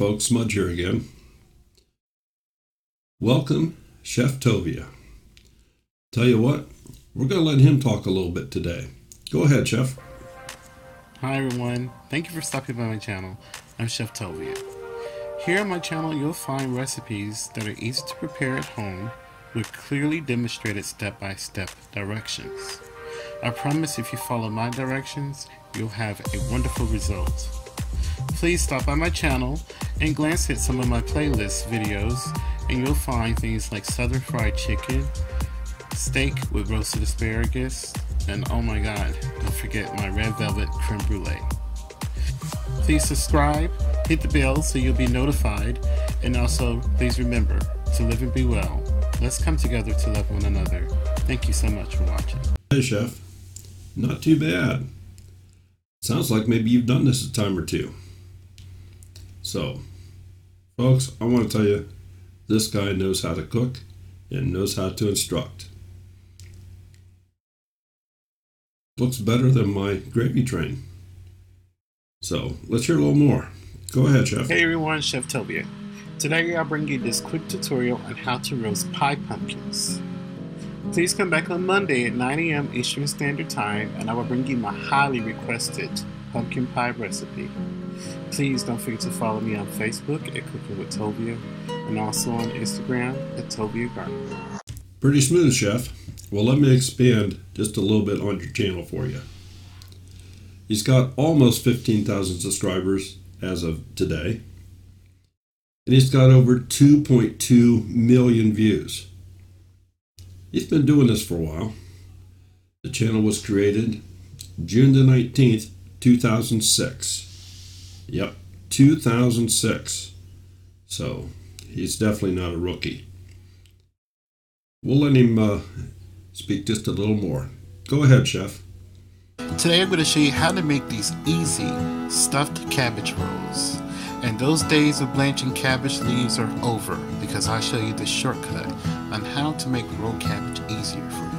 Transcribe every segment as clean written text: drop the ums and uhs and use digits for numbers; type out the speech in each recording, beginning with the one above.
folks, Smudge here again. Welcome, Chef Tovia. Tell you what, we're going to let him talk a little bit today. Go ahead, Chef. Hi everyone, thank you for stopping by my channel. I'm Chef Tovia. Here on my channel you'll find recipes that are easy to prepare at home with clearly demonstrated step-by-step directions. I promise if you follow my directions, you'll have a wonderful result. Please stop by my channel and glance at some of my playlist videos and you'll find things like southern fried chicken, steak with roasted asparagus, and oh my god, don't forget my red velvet creme brulee. Please subscribe, hit the bell so you'll be notified, and also please remember to live and be well. Let's come together to love one another. Thank you so much for watching. Hey Chef, not too bad. Sounds like maybe you've done this a time or two. So, folks, I want to tell you, this guy knows how to cook and knows how to instruct. Looks better than my gravy train. So, let's hear a little more. Go ahead, Chef. Hey everyone, Chef Tovia. Today I'll bring you this quick tutorial on how to roast pie pumpkins. Please come back on Monday at 9 a.m. Eastern Standard Time and I will bring you my highly requested pumpkin pie recipe. Please don't forget to follow me on Facebook at Cooking with Tovia and also on Instagram at Tovia Gartenberg. Pretty smooth, Chef. Well, let me expand just a little bit on your channel for you. He's got almost 15,000 subscribers as of today. And he's got over 2.2 million views. He's been doing this for a while. The channel was created June the 19th, 2006. Yep, 2006. So, he's definitely not a rookie. We'll let him speak just a little more. Go ahead, Chef. Today I'm going to show you how to make these easy stuffed cabbage rolls. And those days of blanching cabbage leaves are over because I'll show you the shortcut on how to make rolled cabbage easier for you.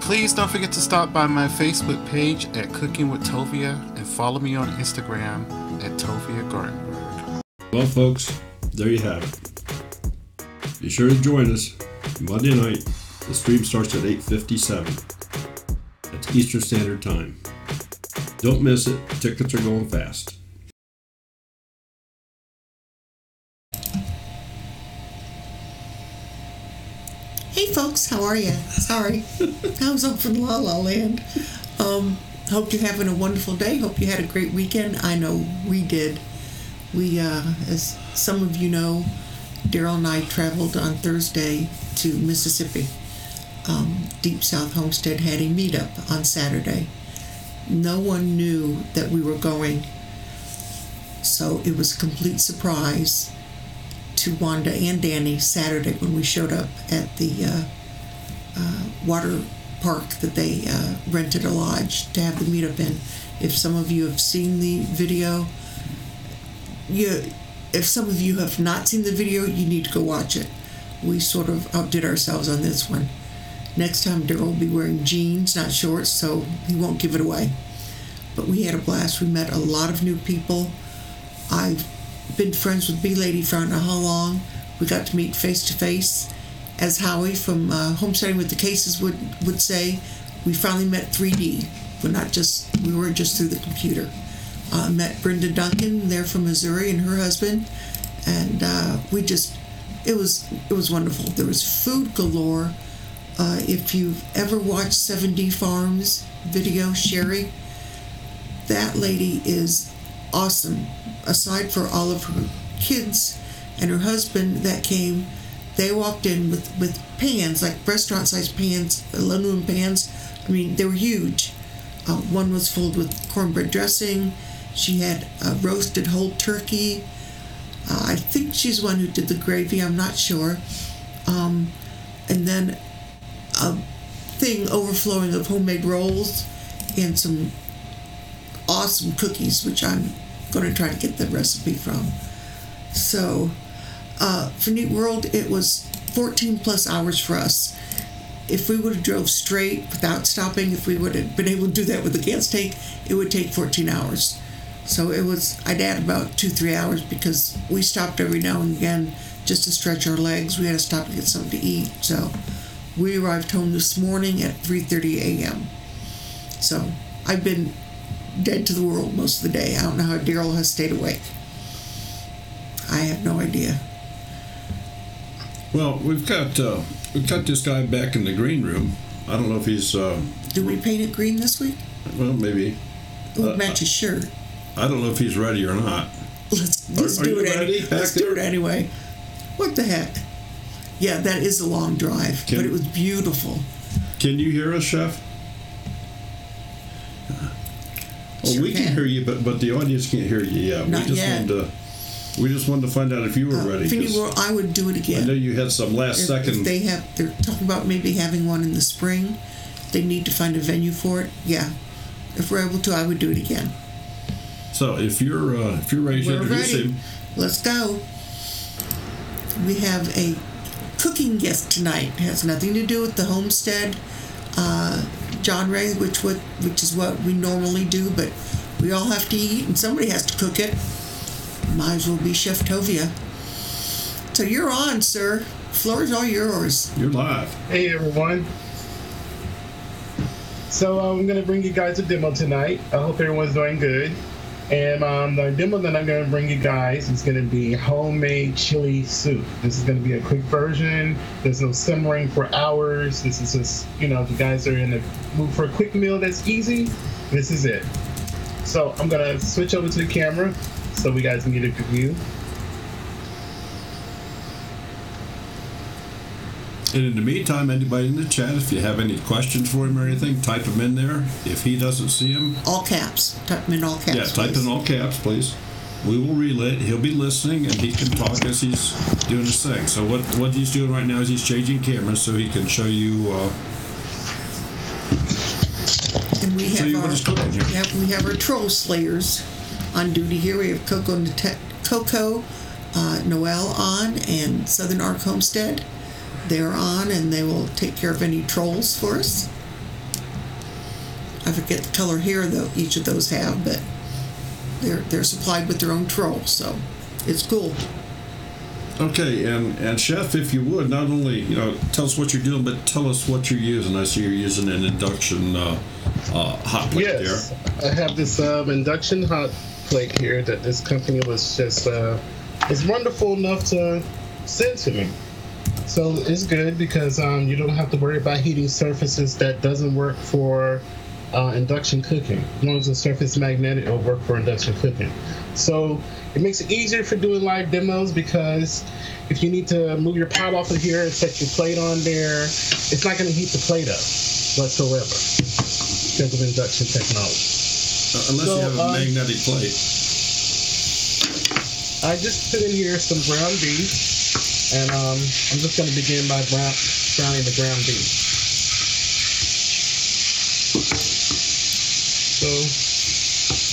Please don't forget to stop by my Facebook page at Cooking with Tovia and follow me on Instagram at Tovia Gartenberg. Well, folks, there you have it. Be sure to join us Monday night. The stream starts at 8:57. That's Eastern Standard Time. Don't miss it. Tickets are going fast. Hey folks, how are you? Sorry, I was up from La La Land. Hope you're having a wonderful day. Hope you had a great weekend. I know we did. We, as some of you know, Daryl and I traveled on Thursday to Mississippi. Deep South Homestead had a meetup on Saturday. No one knew that we were going, so it was a complete surprise to Wanda and Danny Saturday when we showed up at the water park that they rented a lodge to have the meetup in. If some of you have seen the video, if some of you have not seen the video, you need to go watch it. We sort of outdid ourselves on this one. Next time Daryl will be wearing jeans, not shorts, so he won't give it away. But we had a blast. We met a lot of new people. I've been friends with B-Lady for I don't know how long. We got to meet face to face. As Howie from Homesteading with the Cases would say, we finally met 3D. We weren't just through the computer. Met Brenda Duncan there from Missouri and her husband, and it was wonderful. There was food galore. If you've ever watched 7D Farms video, Sherry, that lady is awesome. Aside for all of her kids and her husband that came, they walked in with pans, like restaurant-sized pans, aluminum pans. I mean, they were huge. One was filled with cornbread dressing. She had a roasted whole turkey. I think she's the one who did the gravy, I'm not sure. And then a thing overflowing of homemade rolls and some awesome cookies, which I'm going to try to get the recipe from. So, for Neat World, it was 14 plus hours for us. If we would have drove straight without stopping, if we would have been able to do that with the gas tank, it would take 14 hours. So I'd add about 2-3 hours because we stopped every now and again just to stretch our legs. We had to stop to get something to eat. So we arrived home this morning at 3:30 a.m. So I've been dead to the world most of the day. I don't know how Daryl has stayed awake. I have no idea. Well, we've got this guy back in the green room. I don't know if he's. Do we paint it green this week? Well, maybe. It would match his shirt. I don't know if he's ready or not. Let's do it anyway. What the heck? Yeah, that is a long drive, but it was beautiful. Can you hear us, Chef? Well, we can hear you, but the audience can't hear you yet. Not yet. We just wanted to find out if you were ready. If you were, I would do it again. I know you had some last second. If they're talking about maybe having one in the spring. They need to find a venue for it. Yeah, if we're able to, I would do it again. So if you're ready to introduce him, let's go. We have a cooking guest tonight. It has nothing to do with the Homestead genre, which is what we normally do, but we all have to eat and somebody has to cook it. Might as well be Chef Tovia. So you're on, sir. Floor's all yours. You're live. Hey everyone. So I'm going to bring you guys a demo tonight. I hope everyone's doing good. And the demo that I'm going to bring you guys is going to be homemade chili soup. This is going to be a quick version. There's no simmering for hours. This is just, if you guys are in the mood for a quick meal that's easy, this is it. So I'm going to switch over to the camera so we guys can get a good view. And in the meantime, anybody in the chat, if you have any questions for him or anything, type them in there. If he doesn't see them, all caps. Type them in all caps. Yeah, type in all caps, please. We will relay it. He'll be listening, and he can talk as he's doing his thing. So what he's doing right now is he's changing cameras so he can show you. And we have what he's cooking here. We have our troll slayers on duty here. We have Coco, Noel on, and Southern Ark Homestead. They're on, and they will take care of any trolls for us. I forget the color here though each of those have, but they're supplied with their own troll, so it's cool. Okay, and Chef, if you would, not only tell us what you're doing, but tell us what you're using. I see you're using an induction hot plate there. Yes, I have this induction hot plate here that this company was just is wonderful enough to send to me. So it's good because you don't have to worry about heating surfaces. That doesn't work for induction cooking. As long as the surface is magnetic, it'll work for induction cooking. So it makes it easier for doing live demos because if you need to move your pot off of here and set your plate on there, it's not going to heat the plate up whatsoever because of induction technology. Unless you have a magnetic plate. I just put in here some ground beef. And I'm just going to begin by browning the ground beef. So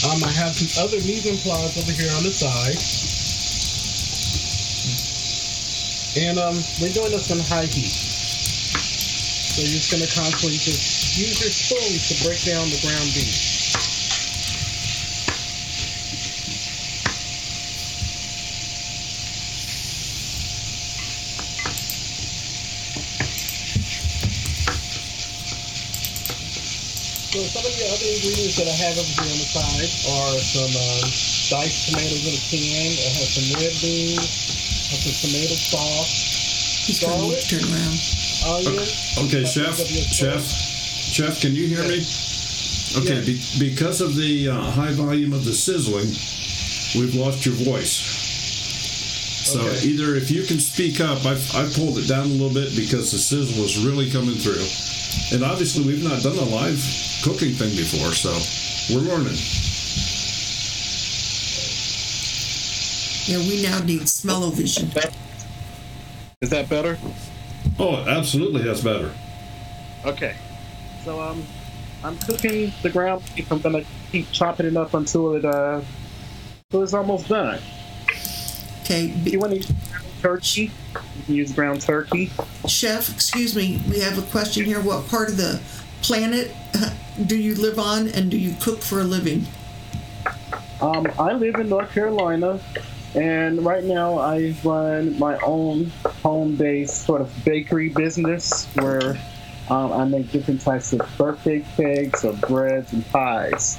I have some other mise-en-place over here on the side. And we're doing this on high heat. So you're just going to constantly just use your spoon to break down the ground beef. So some of the other ingredients that I have over here on the side are some diced tomatoes in a can. I have some red beans, I have some tomato sauce, garlic, turn around. onion. Okay, Chef, can you hear me? Okay, yes. Because of the high volume of the sizzling, we've lost your voice. So either if you can speak up, I've pulled it down a little bit because the sizzle is really coming through. And obviously we've not done a live cooking thing before, so we're learning. Yeah, we now need smell-o-vision. Is that better? Oh, absolutely, that's better. Okay. So I'm cooking the ground beef. I'm gonna keep chopping it up until it's almost done. Okay. You want to use turkey? You can use ground turkey. Chef, excuse me, we have a question here. What part of the planet do you live on, and do you cook for a living? I live in North Carolina, and right now I run my own home-based sort of bakery business where I make different types of birthday cakes or breads and pies.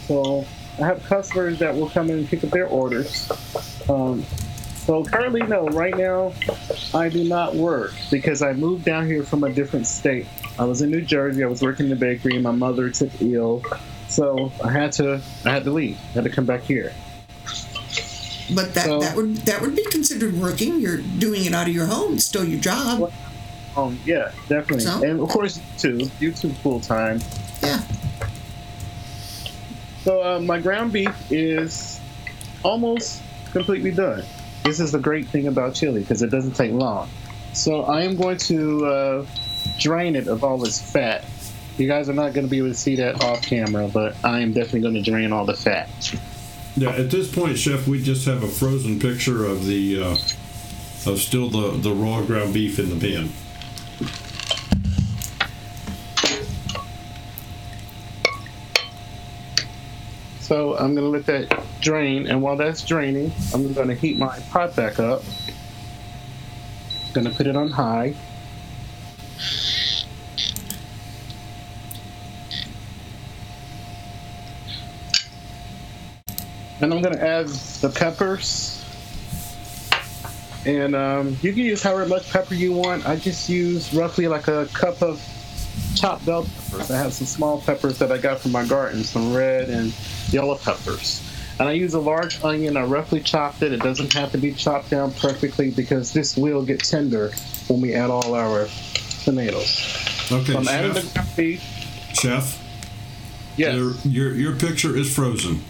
So I have customers that will come in and pick up their orders. So currently, no, right now I do not work because I moved down here from a different state. I was in New Jersey, I was working in the bakery, and my mother took ill. So I had to leave. I had to come back here. But that would be considered working. You're doing it out of your home. It's still your job. Yeah, definitely. So, and of course, YouTube full time. Yeah. So my ground beef is almost completely done. This is the great thing about chili because it doesn't take long. So I am going to drain it of all this fat. You guys are not going to be able to see that off camera, but I am definitely going to drain all the fat. Yeah, at this point, Chef, we just have a frozen picture of the still the raw ground beef in the pan. So I'm going to let that drain, and while that's draining, I'm going to heat my pot back up. Going to put it on high. And I'm going to add the peppers. And you can use however much pepper you want. I just use roughly like a cup of chopped bell peppers. I have some small peppers that I got from my garden, some red and yellow peppers. And I use a large onion. I roughly chopped it. It doesn't have to be chopped down perfectly because this will get tender when we add all our tomatoes. Okay, so I'm Chef. adding the ground beef. Chef? Yes. Your picture is frozen.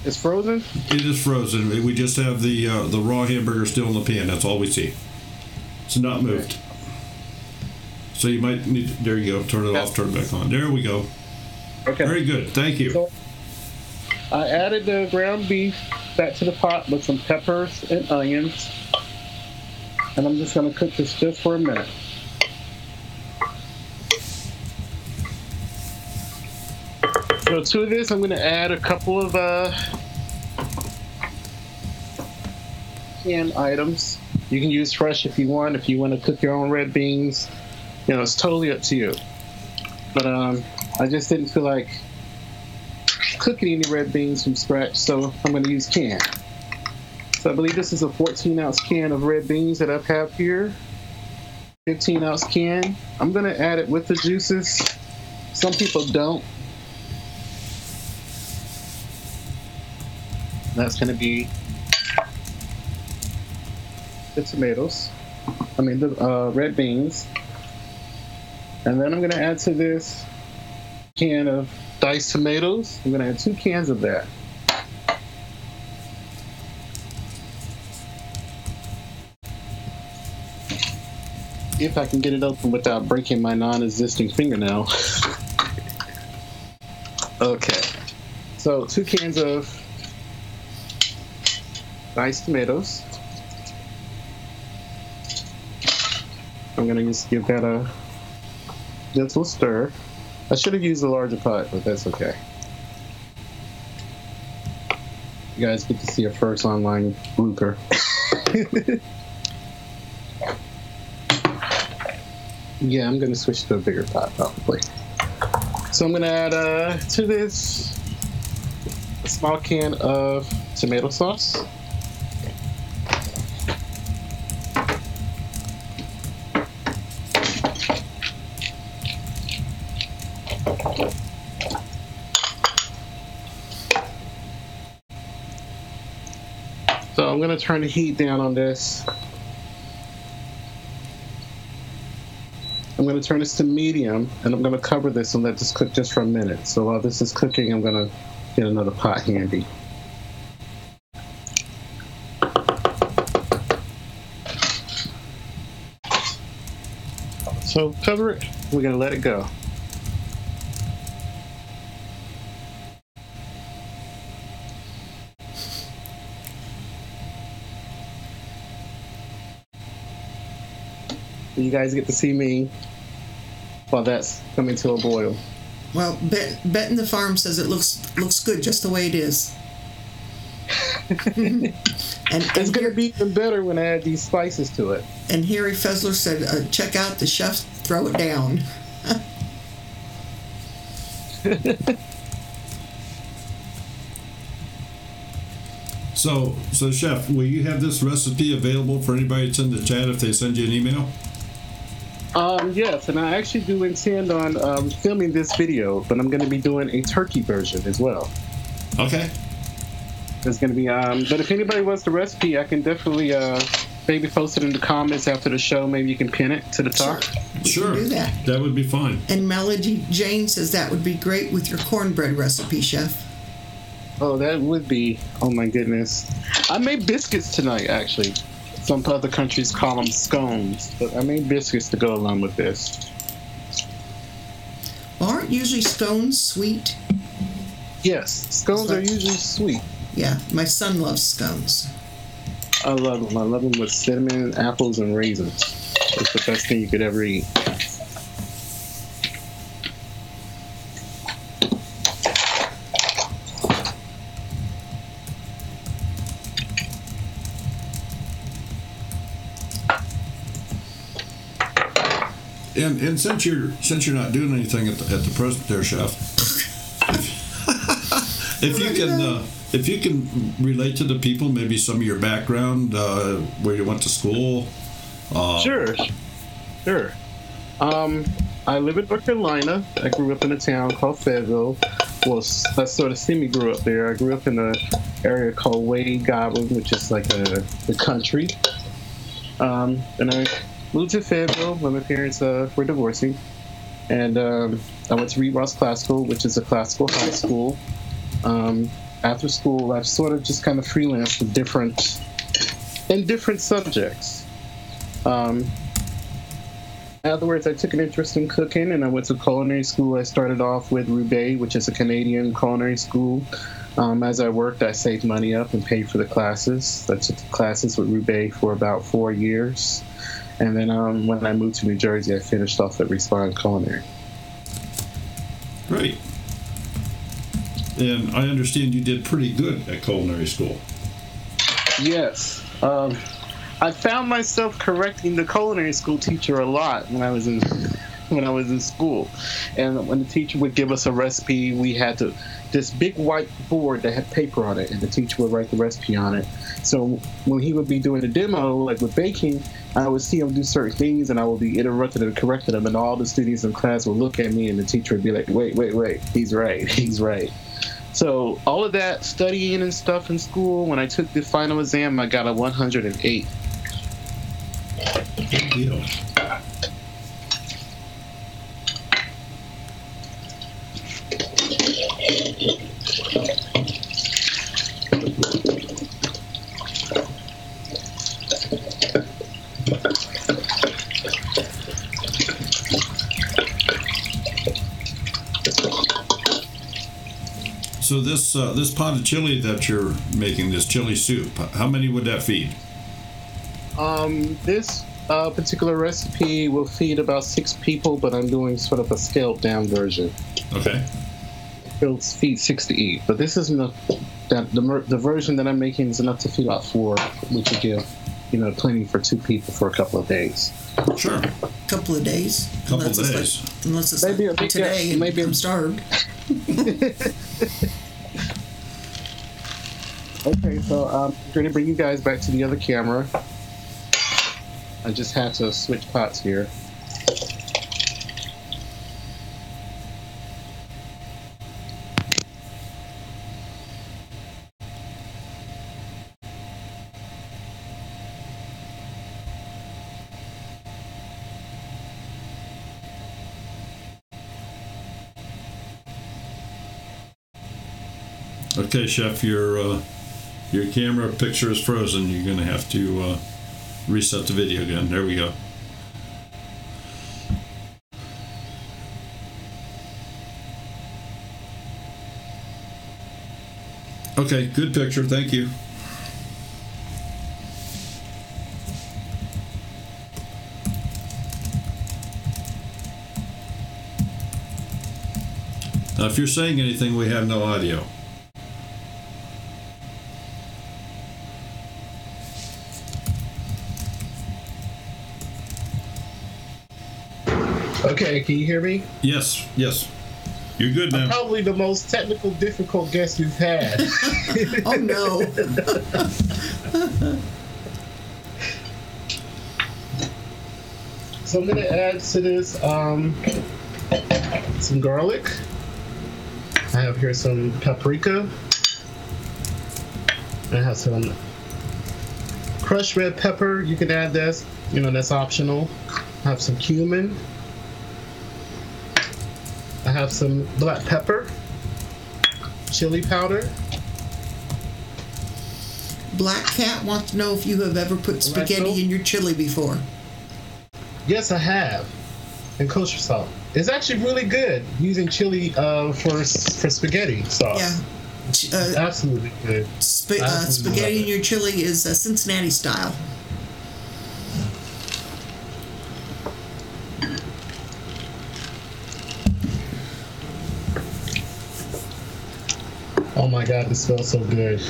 It's frozen? It is frozen. We just have the raw hamburger still in the pan. That's all we see. It's not moved. Okay. So you might need to, there you go, turn it off, turn it back on. There we go. Okay. Very good. Thank you. So I added the ground beef back to the pot with some peppers and onions. And I'm just going to cook this just for a minute. So to this, I'm going to add a couple of canned items. You can use fresh if you want. If you want to cook your own red beans, you know, it's totally up to you. But I just didn't feel like cooking any red beans from scratch, so I'm going to use canned. So I believe this is a 14-ounce can of red beans that I have here. 15-ounce can. I'm going to add it with the juices. Some people don't. That's going to be the tomatoes. I mean the red beans. And then I'm going to add to this can of diced tomatoes. I'm going to add 2 cans of that. If I can get it open without breaking my non-existing fingernail. Okay. So 2 cans of diced tomatoes. I'm going to just give that a gentle stir. I should have used a larger pot, but that's okay. You guys get to see a first online blooper. Yeah, I'm going to switch to a bigger pot probably. So I'm going to add to this a small can of tomato sauce. So I'm going to turn the heat down on this. I'm going to turn this to medium, and I'm going to cover this and let this cook just for a minute. So while this is cooking, I'm going to get another pot handy. So cover it. We're going to let it go. You guys get to see me while that's coming to a boil. Well, Bet in the farm says it looks good just the way it is. And It's going to be even better when I add these spices to it. And Harry Fessler said, check out the chefs throw it down. So, Chef, will you have this recipe available for anybody that's in the chat if they send you an email? Yes, and I actually do intend on filming this video, but I'm going to be doing a turkey version as well. Okay. There's going to be, but if anybody wants the recipe, I can definitely maybe post it in the comments after the show. Maybe you can pin it to the top. Sure. Do that. That would be fine. And Melody Jane says that would be great with your cornbread recipe, Chef. Oh, that would be. Oh, my goodness. I made biscuits tonight, actually. Some other countries call them scones, but I made biscuits to go along with this. Well, aren't usually scones sweet? Yes, scones are usually sweet. Yeah, my son loves scones. I love them. I love them with cinnamon, apples, and raisins. It's the best thing you could ever eat. And since you're not doing anything at the present there, Chef, if you can relate to the people, maybe some of your background, where you went to school. Sure. I live in North Carolina. I grew up in a town called Fayetteville. Well, I sort of semi-grew up there. I grew up in an area called Wade Goblin, which is like the country. And I moved to Fayetteville when my parents were divorcing. And I went to Reed Ross Classical, which is a classical high school. After school, I've sort of just kind of freelanced in different subjects. In other words, I took an interest in cooking, and I went to culinary school. I started off with Roubaix, which is a Canadian culinary school. As I worked, I saved money up and paid for the classes. I took the classes with Roubaix for about 4 years. And then when I moved to New Jersey, I finished off at Respond Culinary. Great. And I understand you did pretty good at culinary school. Yes. I found myself correcting the culinary school teacher a lot when I was in school. And when the teacher would give us a recipe, we had this big white board that had paper on it, and the teacher would write the recipe on it. So when he would be doing a demo, like with baking, I would see him do certain things, and I would be interrupted and correcting him, and all the students in class would look at me, and the teacher would be like, wait, he's right. So all of that studying and stuff in school, when I took the final exam, I got a 108. Good deal. So this pot of chili that you're making, this chili soup, how many would that feed? This particular recipe will feed about 6 people, but I'm doing sort of a scaled down version. Okay. It'll feed 6 to eat, but this isn't the version that I'm making is enough to feed about 4, which will give plenty for 2 people for a couple of days. Sure. Couple of days. Unless it's maybe like today, and maybe I'm starved. Okay, so I'm going to bring you guys back to the other camera. I just had to switch pots here. Okay, Chef, your camera picture is frozen. You're going to have to reset the video again. There we go. Okay, good picture. Thank you. Now, if you're saying anything, we have no audio. Okay, can you hear me? Yes, yes. You're good now. Probably the most technical, difficult guest we've had. Oh no. So I'm gonna add to this some garlic. I have here some paprika. I have some crushed red pepper. You can add this, that's optional. I have some cumin. I have some black pepper, chili powder. Black Cat wants to know if you have ever put spaghetti in your chili before. Yes, I have. And kosher salt. It's actually really good using chili for spaghetti sauce. Yeah. Absolutely good. Spaghetti in your chili is Cincinnati style. Oh my God, this smells so good.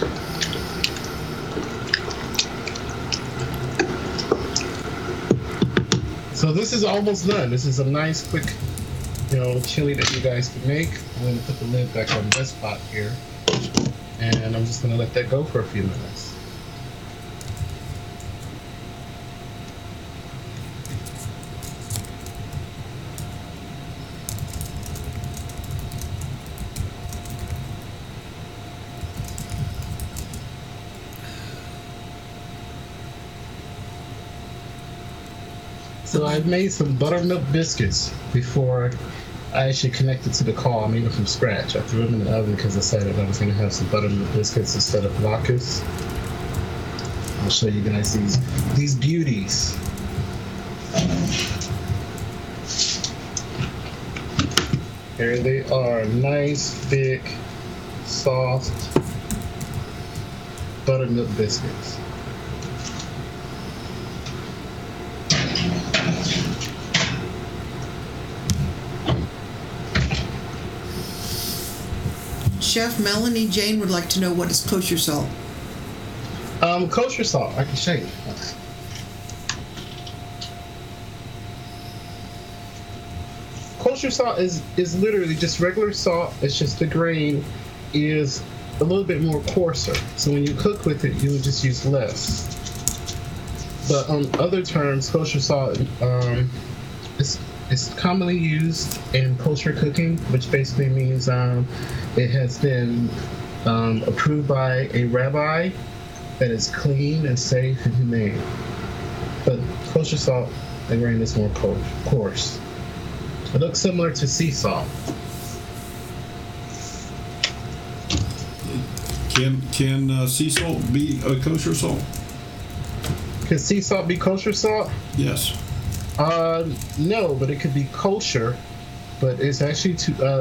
So this is almost done. This is a nice, quick, chili that you guys can make. I'm going to put the lid back on this pot here. And I'm just going to let that go for a few minutes. So I made some buttermilk biscuits before I actually connected to the call. I made them from scratch. I threw them in the oven because I decided I was going to have some buttermilk biscuits instead of latkes. I'll show you guys these beauties. Here they are, nice, thick, soft buttermilk biscuits. Chef Melanie Jane would like to know, what is kosher salt? Kosher salt, I can show you. Kosher salt is literally just regular salt. It's just the grain is a little bit more coarser. So when you cook with it, you would just use less. But on other terms, kosher salt it's commonly used in kosher cooking, which basically means it has been approved by a rabbi that is clean and safe and humane. But kosher salt, the grain is more coarse. It looks similar to sea salt. Can sea salt be a kosher salt? Can sea salt be kosher salt? Yes. No, but it could be kosher. But it's actually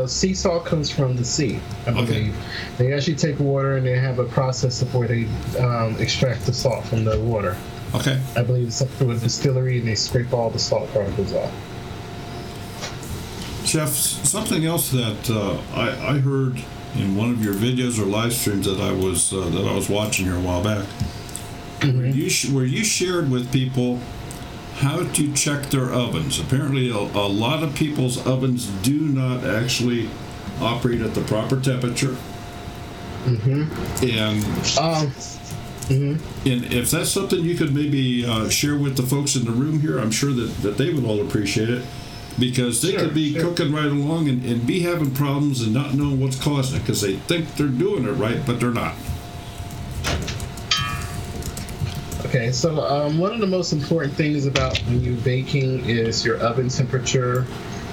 sea salt comes from the sea, I believe. Okay. They actually take water and they have a process of where they extract the salt from the water. Okay. I believe it's up to a distillery and they scrape all the salt particles off. Chef, something else that I heard in one of your videos or live streams that I was watching here a while back, where you shared with people how to check their ovens. Apparently, a lot of people's ovens do not actually operate at the proper temperature. And if that's something you could maybe share with the folks in the room here, I'm sure that they would all appreciate it, because they could be cooking right along and be having problems and not knowing what's causing it, because they think they're doing it right, but they're not. Okay, so one of the most important things about when you're baking is your oven temperature.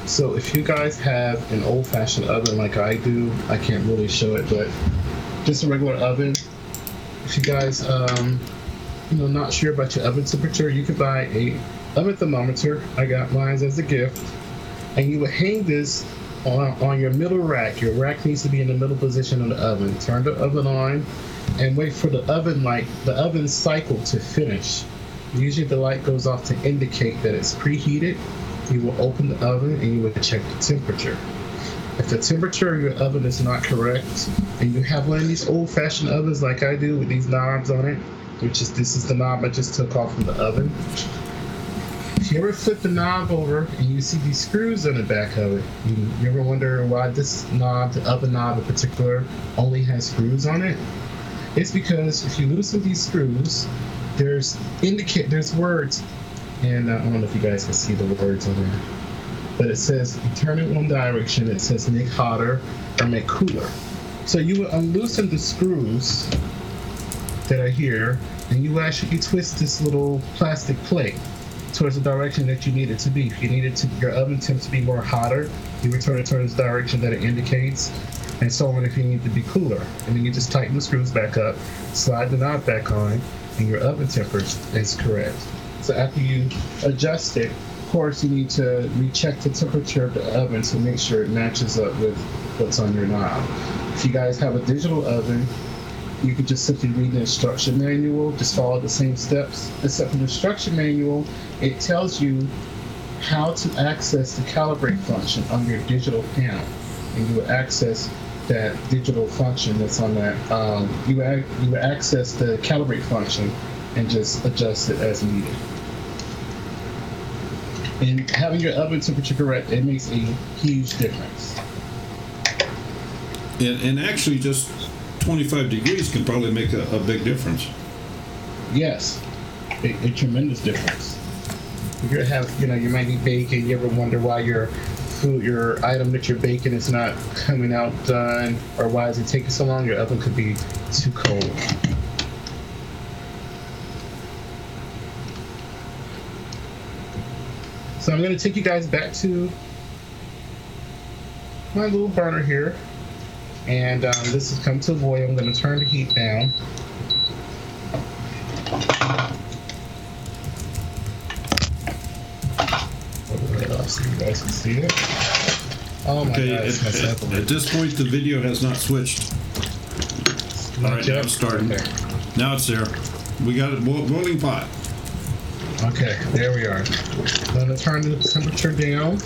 So if you guys have an old-fashioned oven like I do, I can't really show it, but just a regular oven. If you guys not sure about your oven temperature, you could buy a oven thermometer. I got mine as a gift, and you would hang this on your middle rack. Your rack needs to be in the middle position of the oven. Turn the oven on and wait for the oven cycle to finish. Usually the light goes off to indicate that it's preheated. You will open the oven and you will check the temperature. If the temperature of your oven is not correct, and you have one of these old-fashioned ovens like I do with these knobs on it, this is the knob I just took off from the oven. If you ever flip the knob over and you see these screws on the back of it, you ever wonder why this knob, the oven knob in particular, only has screws on it? It's because if you loosen these screws, there's words, and I don't know if you guys can see the words on there, but it says you turn it one direction, it says make hotter or make cooler. So you would unloosen the screws that are here, and you actually twist this little plastic plate towards the direction that you need it to be. If you need your oven temp to be more hotter, you would turn it towards the direction that it indicates, and so on if you need to be cooler. And then you just tighten the screws back up, slide the knob back on, and your oven temperature is correct. So after you adjust it, of course you need to recheck the temperature of the oven to make sure it matches up with what's on your knob. If you guys have a digital oven, you could just simply read the instruction manual, just follow the same steps, except for the instruction manual, it tells you how to access the calibrate function on your digital panel. And you will access that digital function that's on that, you would access the calibrate function and just adjust it as needed. And having your oven temperature correct, it makes a huge difference. And actually just 25 degrees can probably make a big difference. Yes, a tremendous difference. If you might be baking, you ever wonder why your item that you're baking is not coming out done, or why is it taking so long? Your oven could be too cold. So I'm going to take you guys back to my little burner here, and this has come to a boil. I'm going to turn the heat down. So you guys can see it. Oh my okay, God! At this point, the video has not switched. All right, now it's starting. Okay. Now it's there. We got a boiling pot. Okay, there we are. I'm going to turn the temperature down.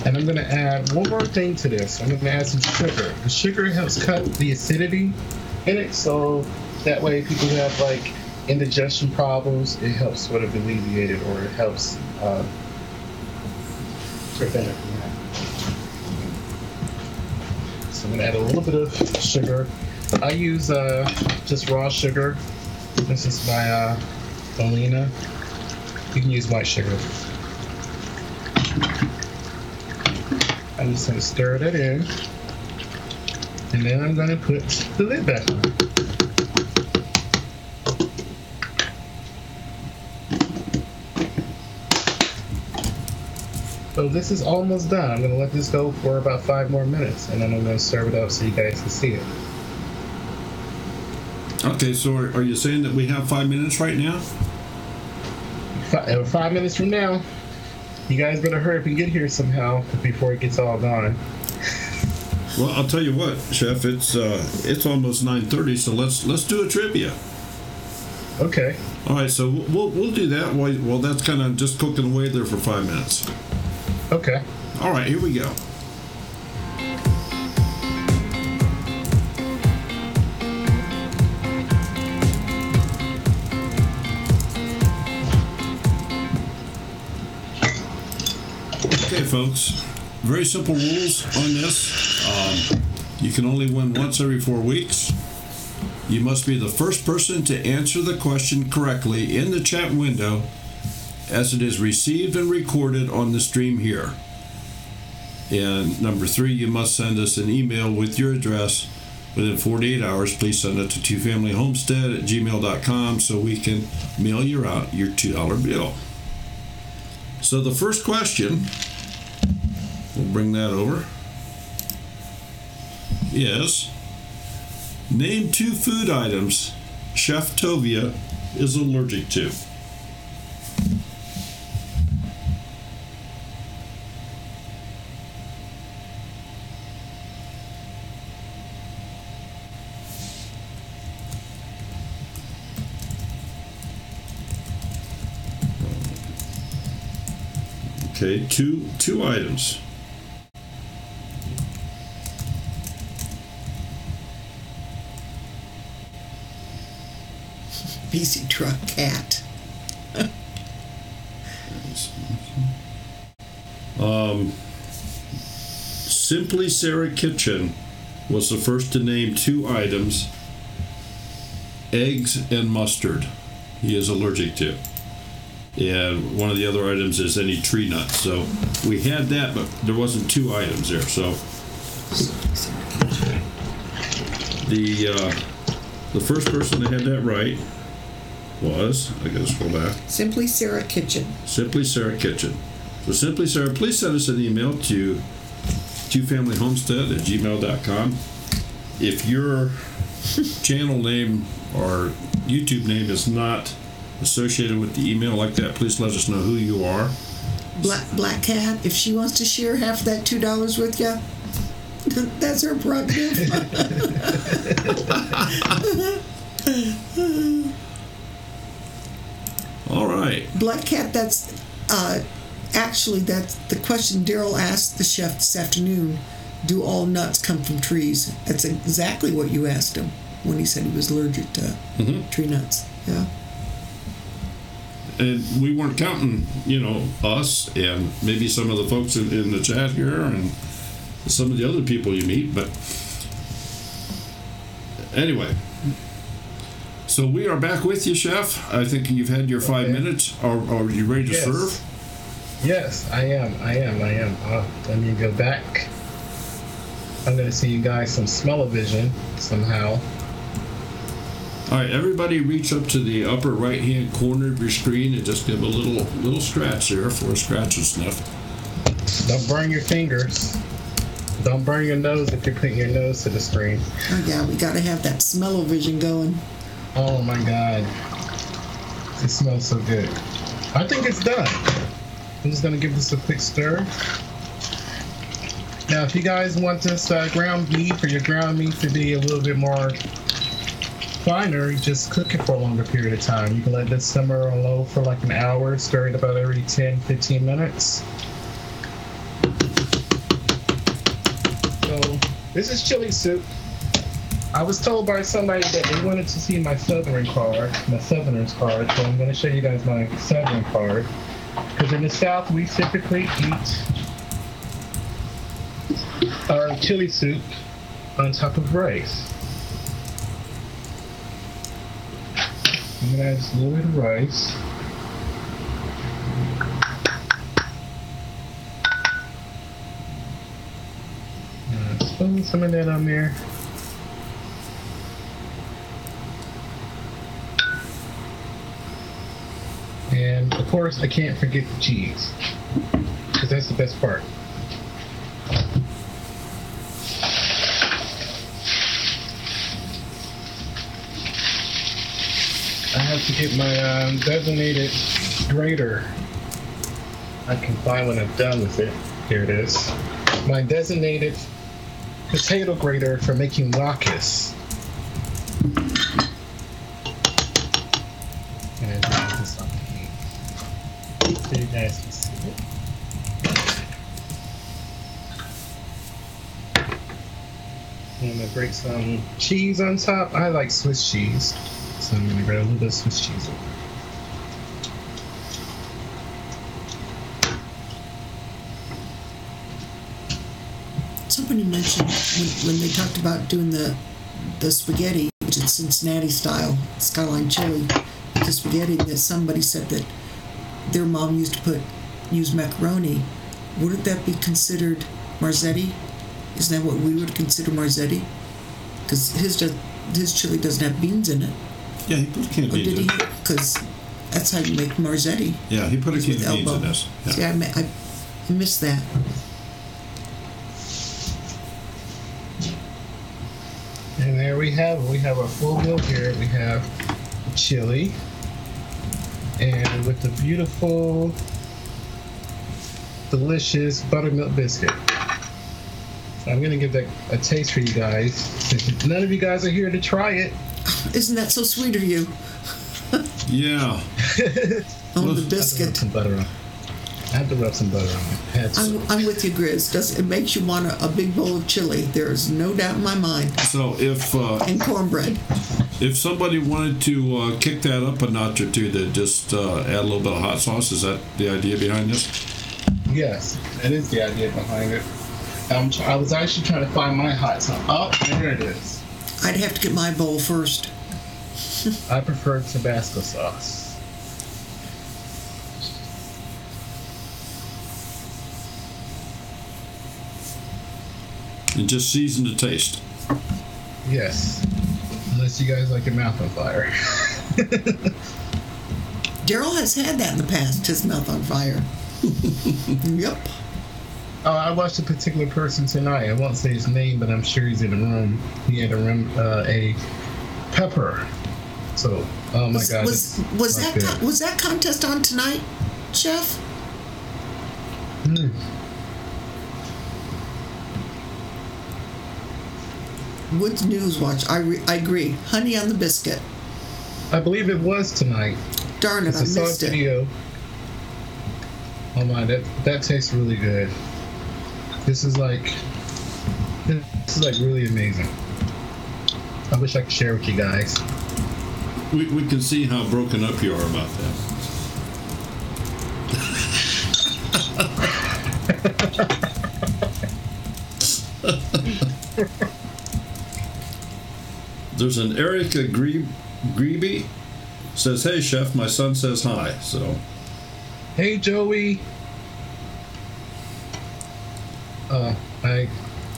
And I'm going to add one more thing to this. I'm going to add some sugar. The sugar helps cut the acidity in it, so that way people who have like indigestion problems, it helps sort of alleviate it, or it helps prevent it from happening. So I'm going to add a little bit of sugar. I use just raw sugar. This is by Olina. You can use white sugar. I'm just going to stir that in, and then I'm going to put the lid back on. So this is almost done. I'm going to let this go for about 5 more minutes, and then I'm going to serve it up so you guys can see it. Okay, so are you saying that we have 5 minutes right now? 5 minutes from now. You guys better hurry up and get here somehow before it gets all gone. Well, I'll tell you what, Chef. It's almost 9:30, so let's do a trivia. Okay. All right, so we'll do that while that's kind of just cooking away there for 5 minutes. Okay. All right, here we go. Okay, folks, very simple rules on this. You can only win once every 4 weeks. You must be the first person to answer the question correctly in the chat window as it is received and recorded on the stream here. And number 3, you must send us an email with your address within 48 hours. Please send it to twofamilyhomestead@gmail.com so we can mail you out your $2 bill. So the first question, we'll bring that over, is name 2 food items Chef Tovia is allergic to. Okay, two items. BC truck cat. Simply Sarah Kitchen was the first to name 2 items, eggs and mustard, he is allergic to. And one of the other items is any tree nuts. So we had that, but there wasn't 2 items there. So the first person that had that right was, I gotta scroll back, Simply Sarah Kitchen. Simply Sarah Kitchen. So Simply Sarah, please send us an email to twofamilyhomestead@gmail.com. If your channel name or YouTube name is not associated with the email like that, please let us know who you are. Black Cat, if she wants to share half that $2 with you, that's her prerogative. All right. Black Cat, that's actually that's the question Daryl asked the chef this afternoon. Do all nuts come from trees? That's exactly what you asked him when he said he was allergic to tree nuts. Yeah. And we weren't counting, us and maybe some of the folks in the chat here and some of the other people you meet. But anyway, so we are back with you, Chef. I think you've had your 5 minutes. Are you ready to serve? Yes, I am. Let me go back. I'm going to see you guys some smell-o-vision somehow. All right, everybody reach up to the upper right-hand corner of your screen and just give a little scratch there for a scratch and sniff. Don't burn your fingers. Don't burn your nose if you're putting your nose to the screen. Oh, yeah, we got to have that smell-o-vision going. Oh, my God. It smells so good. I think it's done. I'm just going to give this a quick stir. Now, if you guys want this ground beef or your ground meat to be a little bit more finer, just cook it for a longer period of time. You can let this simmer on low for like an hour, stir it about every 10-15 minutes. So, this is chili soup. I was told by somebody that they wanted to see my Southerner's card, so I'm going to show you guys my Southern card. Because in the South, we typically eat our chili soup on top of rice. I'm going to add just a little bit of rice. Spoon some of that on there. And of course, I can't forget the cheese, because that's the best part. I have to get my designated grater. I can find when I'm done with it. Here it is. My designated potato grater for making latkes. And this on so you guys can see it. I'm gonna break some cheese on top. I like Swiss cheese, so I'm gonna grab a little bit of Swiss cheese. Somebody mentioned when they talked about doing the spaghetti, which is Cincinnati style, skyline chili, the spaghetti, that somebody said that their mom used to use macaroni. Wouldn't that be considered marzetti? Isn't that what we would consider marzetti? Because his chili doesn't have beans in it. Yeah, he put a can of beans in it. Because that's how you make marzetti. Yeah, he put a can of beans in this. Yeah. See, I missed that. And there we have our full meal here. We have chili, and with the beautiful, delicious buttermilk biscuit. So I'm gonna give that a taste for you guys. Since none of you guys are here to try it. Isn't that so sweet of you? Yeah. On the biscuit. Some butter on. I have to rub some butter on it. I'm with you, Grizz. It makes you want a big bowl of chili. There is no doubt in my mind. So if and cornbread. If somebody wanted to kick that up a notch or two, to just add a little bit of hot sauce, is that the idea behind this? Yes, that is the idea behind it. I was actually trying to find my hot sauce. Oh, there it is. I'd have to get my bowl first. I prefer Tabasco sauce. And just season to taste. Yes. Unless you guys like your mouth on fire. Daryl has had that in the past, his mouth on fire. Yep. I watched a particular person tonight. I won't say his name, but I'm sure he's in the room. He had a pepper. So, oh my God. Was that contest on tonight, Chef? Mm. Woods News Watch. I agree. Honey on the biscuit. I believe it was tonight. Darn it, I missed it. Video. Oh my, that tastes really good. This is like really amazing. I wish I could share with you guys. We can see how broken up you are about that. There's an Erica Greeby says, "Hey chef, my son says hi." So, hey Joey.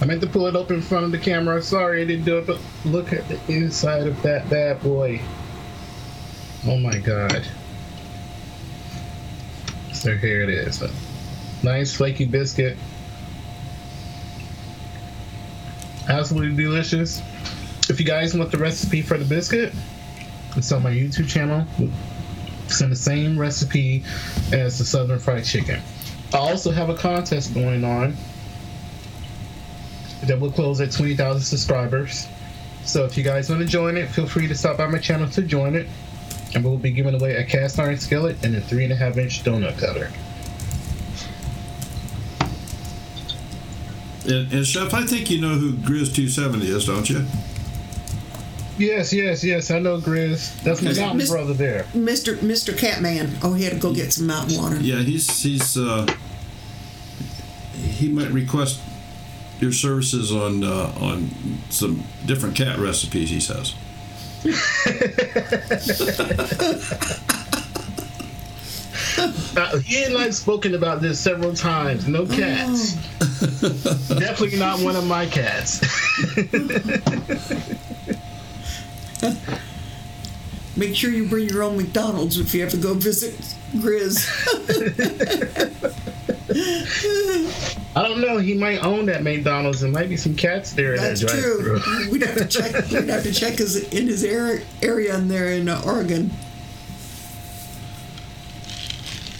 I meant to pull it up in front of the camera. Sorry I didn't do it, but look at the inside of that bad boy. Oh my God. So here it is. A nice flaky biscuit. Absolutely delicious. If you guys want the recipe for the biscuit, it's on my YouTube channel. It's in the same recipe as the Southern Fried Chicken. I also have a contest going on that will close at 20,000 subscribers. So if you guys want to join it, feel free to stop by my channel to join it. And we'll be giving away a cast iron skillet and a 3.5-inch donut cutter. and chef, I think you know who Grizz 270 is, don't you? Yes. I know Grizz. That's my mountain brother there. Mr. Catman. Oh, he had to go get some mountain water. Yeah, he might request your services on some different cat recipes, he says. He and I've spoken about this several times. No cats. Definitely not one of my cats. Make sure you bring your own McDonald's if you ever go visit Grizz. I don't know. He might own that McDonald's. There might be some cats there. That's true. We'd have to check. We'd have to check in his area in there in Oregon.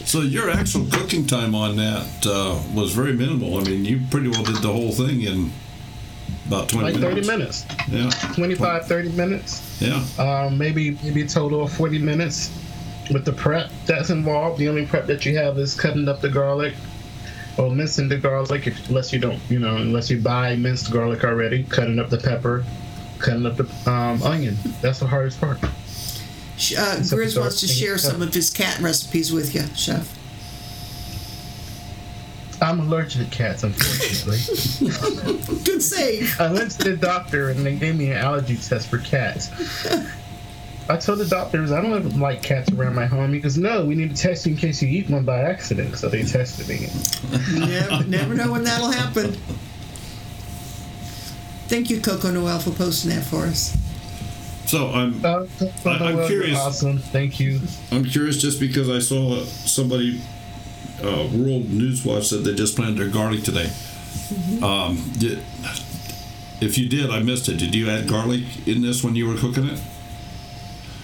So your actual cooking time on that was very minimal. I mean, you pretty well did the whole thing in about 20 minutes. 30 minutes. Yeah. 25, 30 minutes. Yeah. Maybe a total of 40 minutes with the prep that's involved. The only prep that you have is cutting up the garlic or mincing the garlic, unless you buy minced garlic already, cutting up the pepper, cutting up the onion. That's the hardest part. Grizz wants to share some of his cat recipes with you, Chef. I'm allergic to cats, unfortunately. Good save. I went to the doctor and they gave me an allergy test for cats. I told the doctors I don't like cats around my home. He goes, "No, we need to test you in case you eat one by accident." So they tested me. Never know when that'll happen. Thank you, Coco Noel, for posting that for us. So I'm curious. Awesome, thank you. I'm curious just because I saw somebody, World News Watch said they just planted their garlic today. Mm-hmm. If you did, I missed it. Did you add garlic in this when you were cooking it?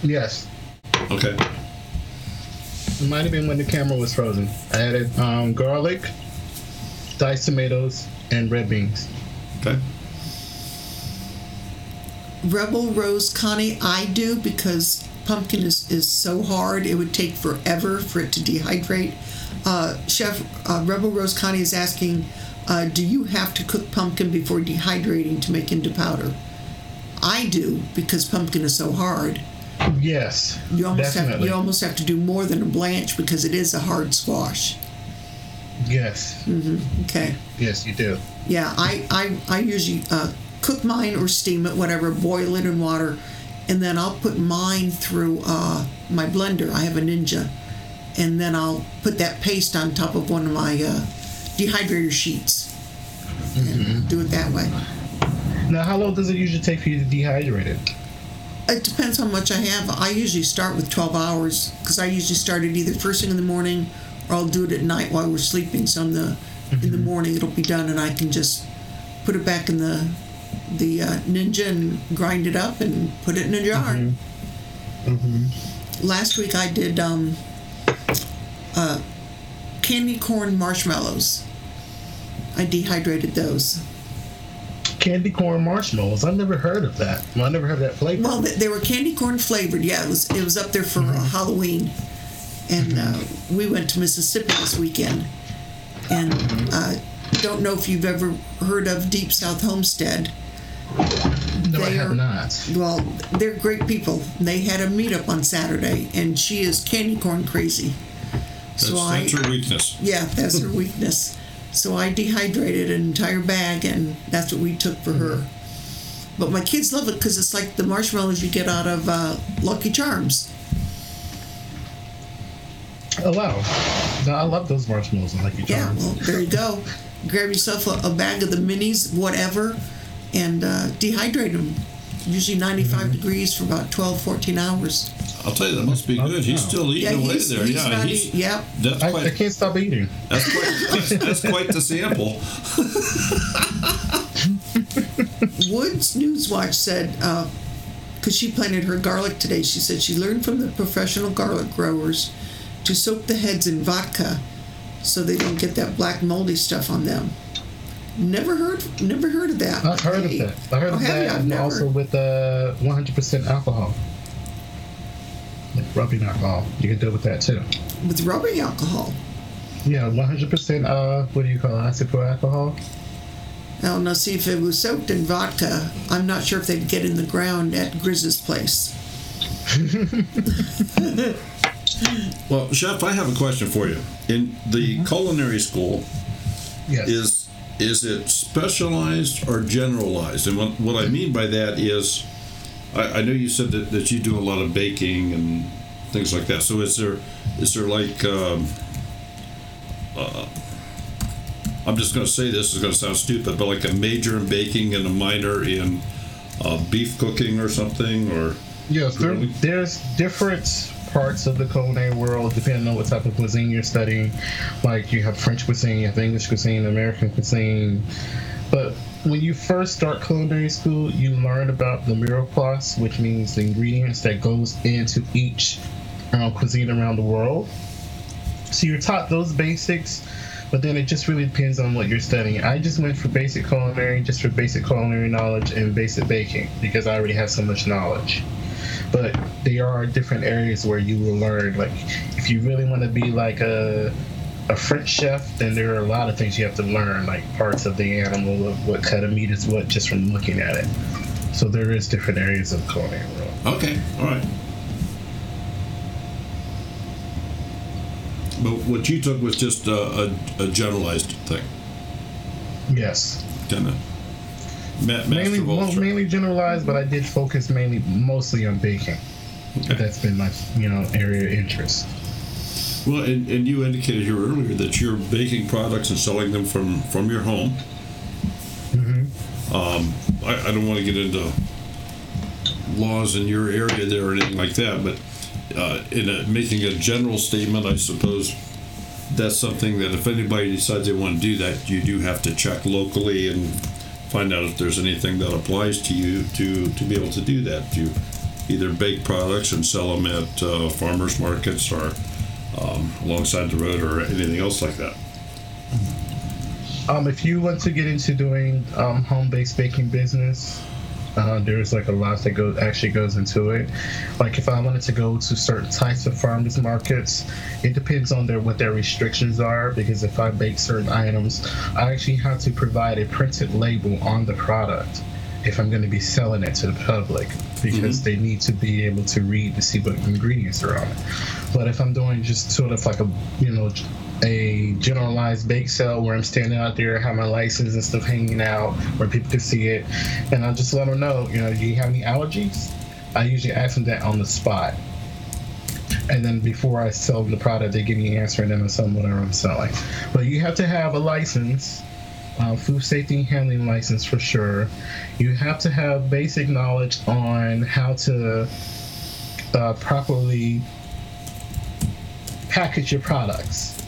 Yes. Okay. It might have been when the camera was frozen. I added garlic, diced tomatoes, and red beans. Okay. Rebel Rose Connie, I do, because pumpkin is so hard, it would take forever for it to dehydrate. Chef, Rebel Rose Connie is asking, do you have to cook pumpkin before dehydrating to make into powder? I do, because pumpkin is so hard. Yes, you almost have to do more than a blanch because it is a hard squash. Yes. Okay. Yes, you do. Yeah, I usually cook mine or steam it, whatever, boil it in water, and then I'll put mine through my blender. I have a Ninja, and then I'll put that paste on top of one of my dehydrator sheets and do it that way. Now, how long does it usually take for you to dehydrate it? It depends how much I have. I usually start with 12 hours because I usually start it either first thing in the morning or I'll do it at night while we're sleeping. So in the morning it'll be done and I can just put it back in the Ninja and grind it up and put it in a jar. Last week I did candy corn marshmallows. I dehydrated those. Candy corn marshmallows. I've never heard of that. Well, I never heard of that flavor. Well, they were candy corn flavored. Yeah, it was up there for Halloween, and we went to Mississippi this weekend. And don't know if you've ever heard of Deep South Homestead. No, I have not. Well, they're great people. They had a meetup on Saturday, and she is candy corn crazy. That's her weakness. Yeah, that's her weakness. So I dehydrated an entire bag, and that's what we took for her. But my kids love it because it's like the marshmallows you get out of Lucky Charms. Oh, wow. No, I love those marshmallows in Lucky Charms. Yeah, well, there you go. Grab yourself a bag of the minis, whatever, and dehydrate them. Usually 95 degrees for about 12, 14 hours. I'll tell you, that must be good. He's still eating away there. I can't stop eating. That's quite the sample. Woods Newswatch said, because she planted her garlic today, she said she learned from the professional garlic growers to soak the heads in vodka so they don't get that black moldy stuff on them. Never heard of that. I've heard of that. I heard of that, and also with 100% alcohol. Like rubbing alcohol. You can deal with that too. With rubbing alcohol? Yeah, 100%, what do you call it? Acid-pour alcohol? Now, see, if it was soaked in vodka, I'm not sure if they'd get in the ground at Grizz's place. Well, Chef, I have a question for you. In the culinary school, yes. Is it specialized or generalized? And what I mean by that is, I know you said that you do a lot of baking and things like that. So is there like, I'm just going to say this is going to sound stupid, but like a major in baking and a minor in beef cooking or something? Or yes, there's different parts of the culinary world depending on what type of cuisine you're studying. Like you have French cuisine, you have English cuisine, American cuisine. But when you first start culinary school, you learn about the mirepoix, which means the ingredients that goes into each cuisine around the world. So you're taught those basics, but then it just really depends on what you're studying. I just went for basic culinary, just for basic culinary knowledge and basic baking, because I already have so much knowledge. But there are different areas where you will learn. Like, if you really want to be like a French chef, then there are a lot of things you have to learn, like parts of the animal, of what kind of meat is what, just from looking at it. So there is different areas of the culinary world. Okay, all right. But what you took was just a generalized thing. Yes. Kind of mainly generalized, but I did focus mostly on baking. Okay. That's been my area of interest. Well, and you indicated here earlier that you're baking products and selling them from your home. I don't want to get into laws in your area there or anything like that, but making a general statement, I suppose that's something that if anybody decides they want to do that, you do have to check locally and find out if there's anything that applies to you to be able to do that. To either bake products and sell them at farmers markets or alongside the road or anything else like that. If you want to get into doing home-based baking business, there's like a lot that goes into it. Like if I wanted to go to certain types of farmers markets, it depends on what their restrictions are, because if I bake certain items, I actually have to provide a printed label on the product. if I'm going to be selling it to the public, because they need to be able to read to see what ingredients are on it. But if I'm doing just sort of like a generalized bake sale where I'm standing out there, have my license and stuff hanging out where people can see it, and I'll just let them know, do you have any allergies? I usually ask them that on the spot. And then before I sell them the product, they give me an answer, and then I sell them whatever I'm selling. But you have to have a license, food safety and handling license for sure. You have to have basic knowledge on how to properly package your products.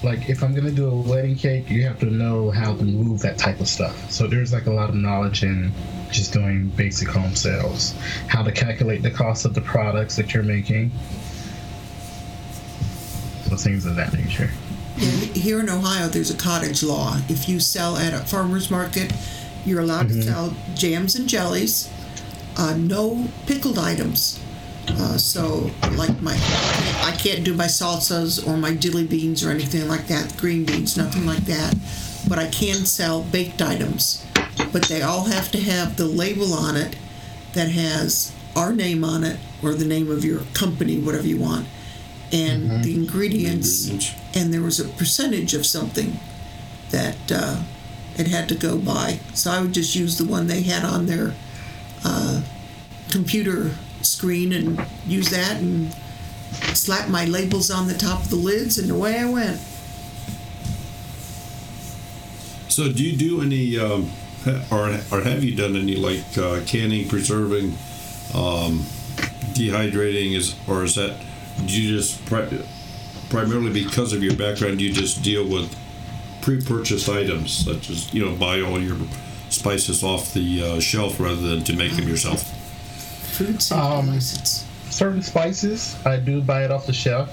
Like if I'm gonna do a wedding cake, you have to know how to move that type of stuff. So there's like a lot of knowledge in just doing basic home sales, how to calculate the cost of the products that you're making. So things of that nature. Here in Ohio, there's a cottage law. If you sell at a farmer's market, you're allowed to sell jams and jellies, no pickled items. So, like I can't do my salsas or my dilly beans or anything like that, green beans, nothing like that. But I can sell baked items. But they all have to have the label on it that has our name on it or the name of your company, whatever you want, and the ingredients. And there was a percentage of something that it had to go by. So I would just use the one they had on their computer screen and use that and slap my labels on the top of the lids, and away I went. So do you do any, or have you done any like canning, preserving, dehydrating, or is that, do you just primarily because of your background, you just deal with pre-purchased items such as, buy all your spices off the shelf rather than to make them yourself? Food safety license. Certain spices, I do buy it off the shelf,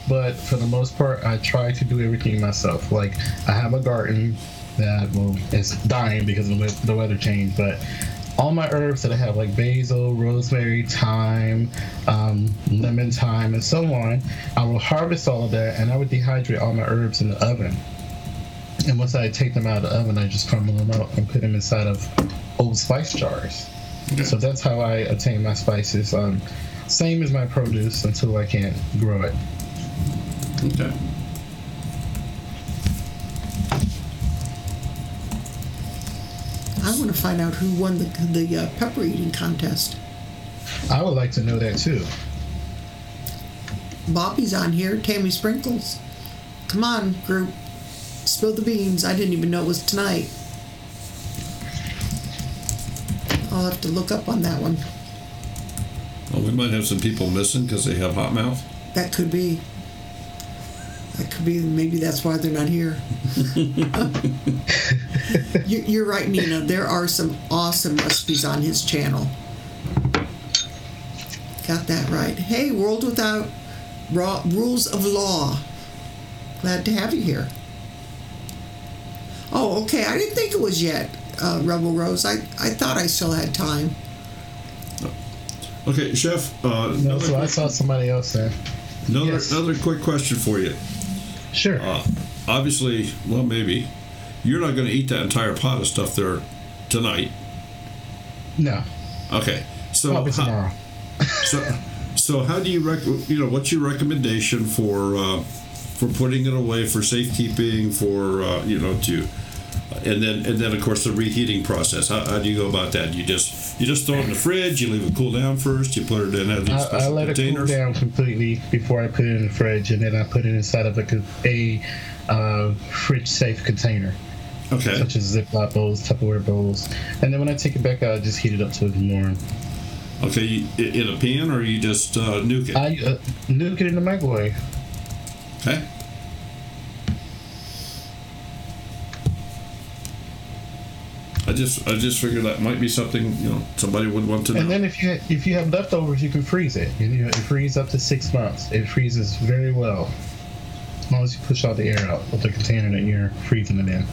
but for the most part, I try to do everything myself. Like, I have a garden that, it's dying because of the weather change, but all my herbs that I have, like basil, rosemary, thyme, lemon thyme, and so on, I will harvest all of that, and I would dehydrate all my herbs in the oven. And once I take them out of the oven, I just crumble them up and put them inside of old spice jars. Okay. So that's how I obtain my spices. Same as my produce until I can't grow it. Okay. I want to find out who won the pepper eating contest. I would like to know that too. Bobby's on here, Tammy Sprinkles. Come on, group. Spill the beans. I didn't even know it was tonight. I'll have to look up on that one. Well, we might have some people missing because they have hot mouth. That could be. Maybe that's why they're not here. You're right, Nina. There are some awesome recipes on his channel. Got that right. Hey, World Without Rules of Law. Glad to have you here. Oh, okay. I didn't think it was yet, Rebel Rose. I thought I still had time. Okay, Chef. No, so I saw somebody else there. Another quick question for you. Sure. Obviously, well, maybe you're not going to eat that entire pot of stuff there tonight. No. Okay. So probably tomorrow. so how do you what's your recommendation for putting it away, for safekeeping, for to and then of course the reheating process. How do you go about that? You just throw it in the fridge, you leave it cool down first, you put it in these special I let containers? it cool down completely before I put it in the fridge, and then I put it inside of a fridge safe container. Okay. Such as Ziploc bowls, Tupperware bowls, and then when I take it back out, I just heat it up to it warm. Okay, in a pan, or you just nuke it? I nuke it in the microwave. Okay. I just figured that might be something somebody would want to know. And then if you have leftovers, you can freeze it. It freezes up to 6 months. It freezes very well, as long as you push all the air out of the container that you're freezing it in.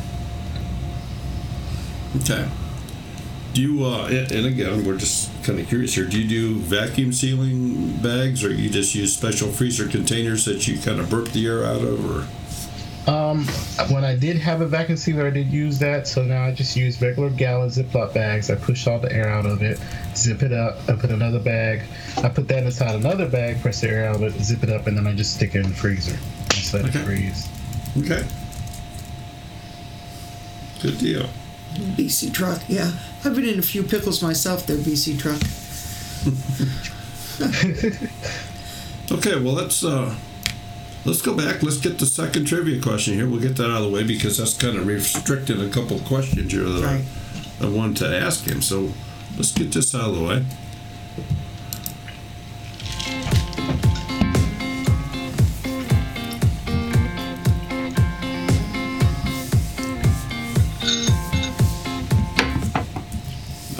Okay. Do you and again, we're just kind of curious here. Do you do vacuum sealing bags, or you just use special freezer containers that you kind of burp the air out of, or? When I did have a vacuum sealer, I did use that. So now I just use regular gallon Ziploc bags. I push all the air out of it, zip it up. I put another bag. I put that inside another bag, press the air out of it, zip it up, and then I just stick it in the freezer. Just let it freeze. Okay. Good deal. BC truck, yeah. I've been in a few pickles myself, there, BC truck. Okay, well, let's go back. Let's get the second trivia question here. We'll get that out of the way because that's kind of restricting a couple of questions here that I wanted to ask him. So let's get this out of the way.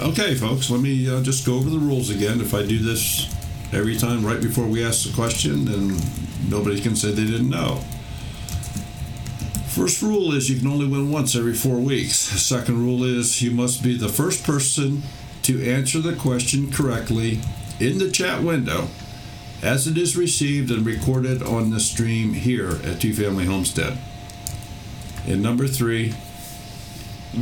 Okay, folks, let me just go over the rules again. If I do this every time right before we ask the question, then nobody can say they didn't know. First rule is you can only win once every 4 weeks. Second rule is you must be the first person to answer the question correctly in the chat window as it is received and recorded on the stream here at Two Family Homestead. And number 3,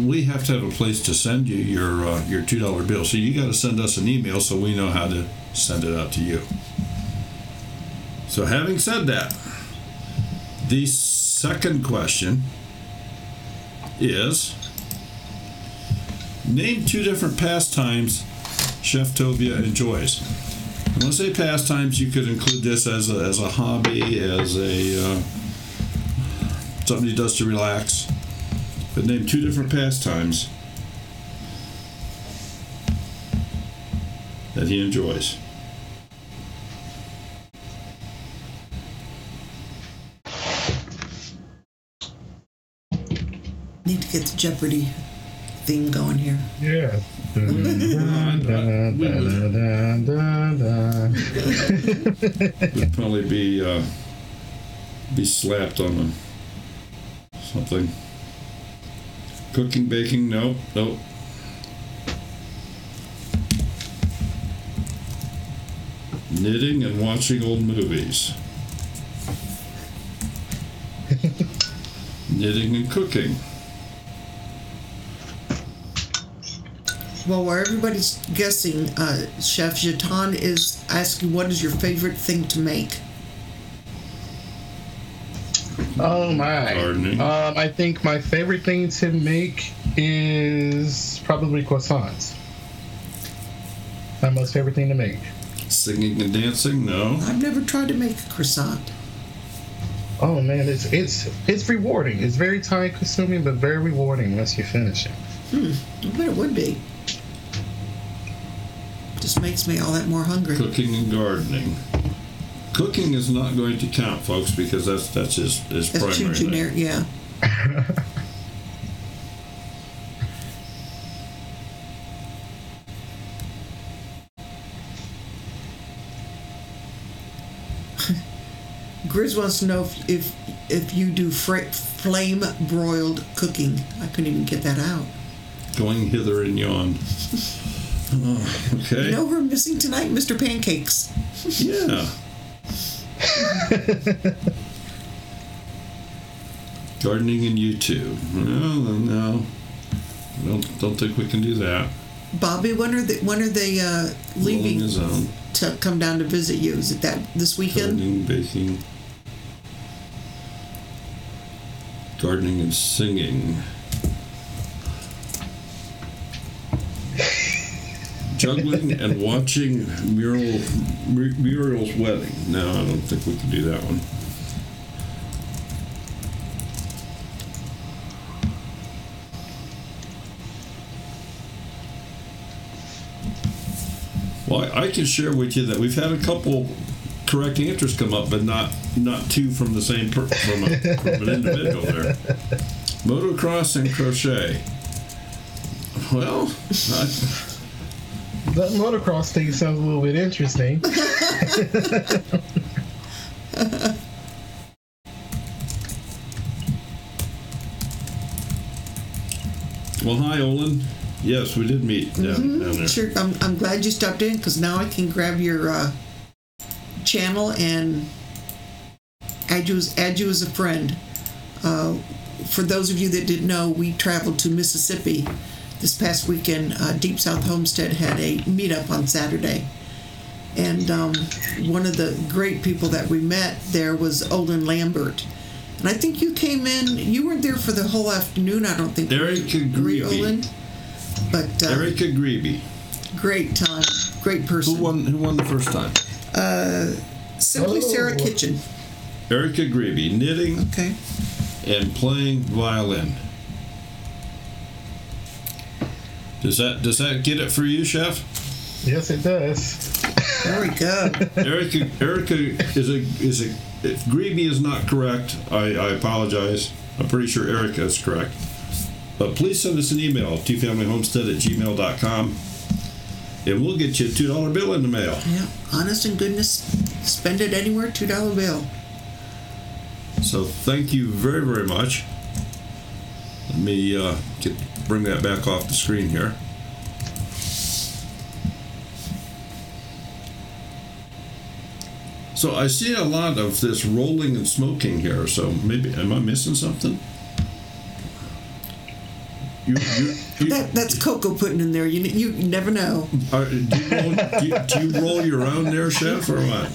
we have to have a place to send you your $2 bill. So you got to send us an email so we know how to send it out to you. So having said that, the second question is, name 2 different pastimes Chef Tovia enjoys. When I say pastimes, you could include this as a hobby, as a something he does to relax. But name 2 different pastimes that he enjoys. Need to get the Jeopardy theme going here. Yeah. Would probably be slapped on something. Cooking, baking, nope. Knitting and watching old movies. Knitting and cooking. Well, while everybody's guessing, Chef Jeton is asking, what is your favorite thing to make? Oh my! Gardening. I think my favorite thing to make is probably croissants. My most favorite thing to make. Singing and dancing? No. I've never tried to make a croissant. Oh man, it's rewarding. It's very time consuming, but very rewarding once you finish it. I bet it would be. Just makes me all that more hungry. Cooking and gardening. Cooking is not going to count, folks, because that's his primary. That's too generic, yeah. Grizz wants to know if you do flame broiled cooking. I couldn't even get that out. Going hither and yon. Oh, okay. You know who we're missing tonight? Mr. Pancakes. Yeah. Gardening and YouTube. No. Don't think we can do that. Bobby, when are they leaving His own. to come down to visit you? Is it that this weekend? Gardening, baking. Gardening and singing. Juggling and watching Muriel's wedding. No, I don't think we can do that one. Well, I can share with you that we've had a couple correct answers come up, but not 2 from the same from an individual there. Motocross and crochet. Well, that motocross thing sounds a little bit interesting. Well, hi, Olin. Yes, we did meet down there. Sure. I'm glad you stopped in because now I can grab your channel and add you as a friend. For those of you that didn't know, we traveled to Mississippi this past weekend. Deep South Homestead had a meetup on Saturday. And one of the great people that we met there was Olin Lambert. And I think you came in, you weren't there for the whole afternoon, I don't think. Erica Greeby. Olin. But, Erica Greeby. Great time, great person. Who won the first time? Simply Sarah Kitchen. Erica Greeby, knitting Okay. and playing violin. Does that get it for you, Chef? Yes, it does. Very good. Erica is a. If Greeby is not correct, I apologize. I'm pretty sure Erica is correct. But please send us an email, tfamilyhomestead@gmail.com, and we'll get you a $2 bill in the mail. Yeah, honest and goodness, spend it anywhere, $2 bill. So thank you very, very much. Let me bring that back off the screen here. So I see a lot of this rolling and smoking here. So maybe, am I missing something? That's cocoa pudding in there. You never know. Do you roll your own there, Chef, or what?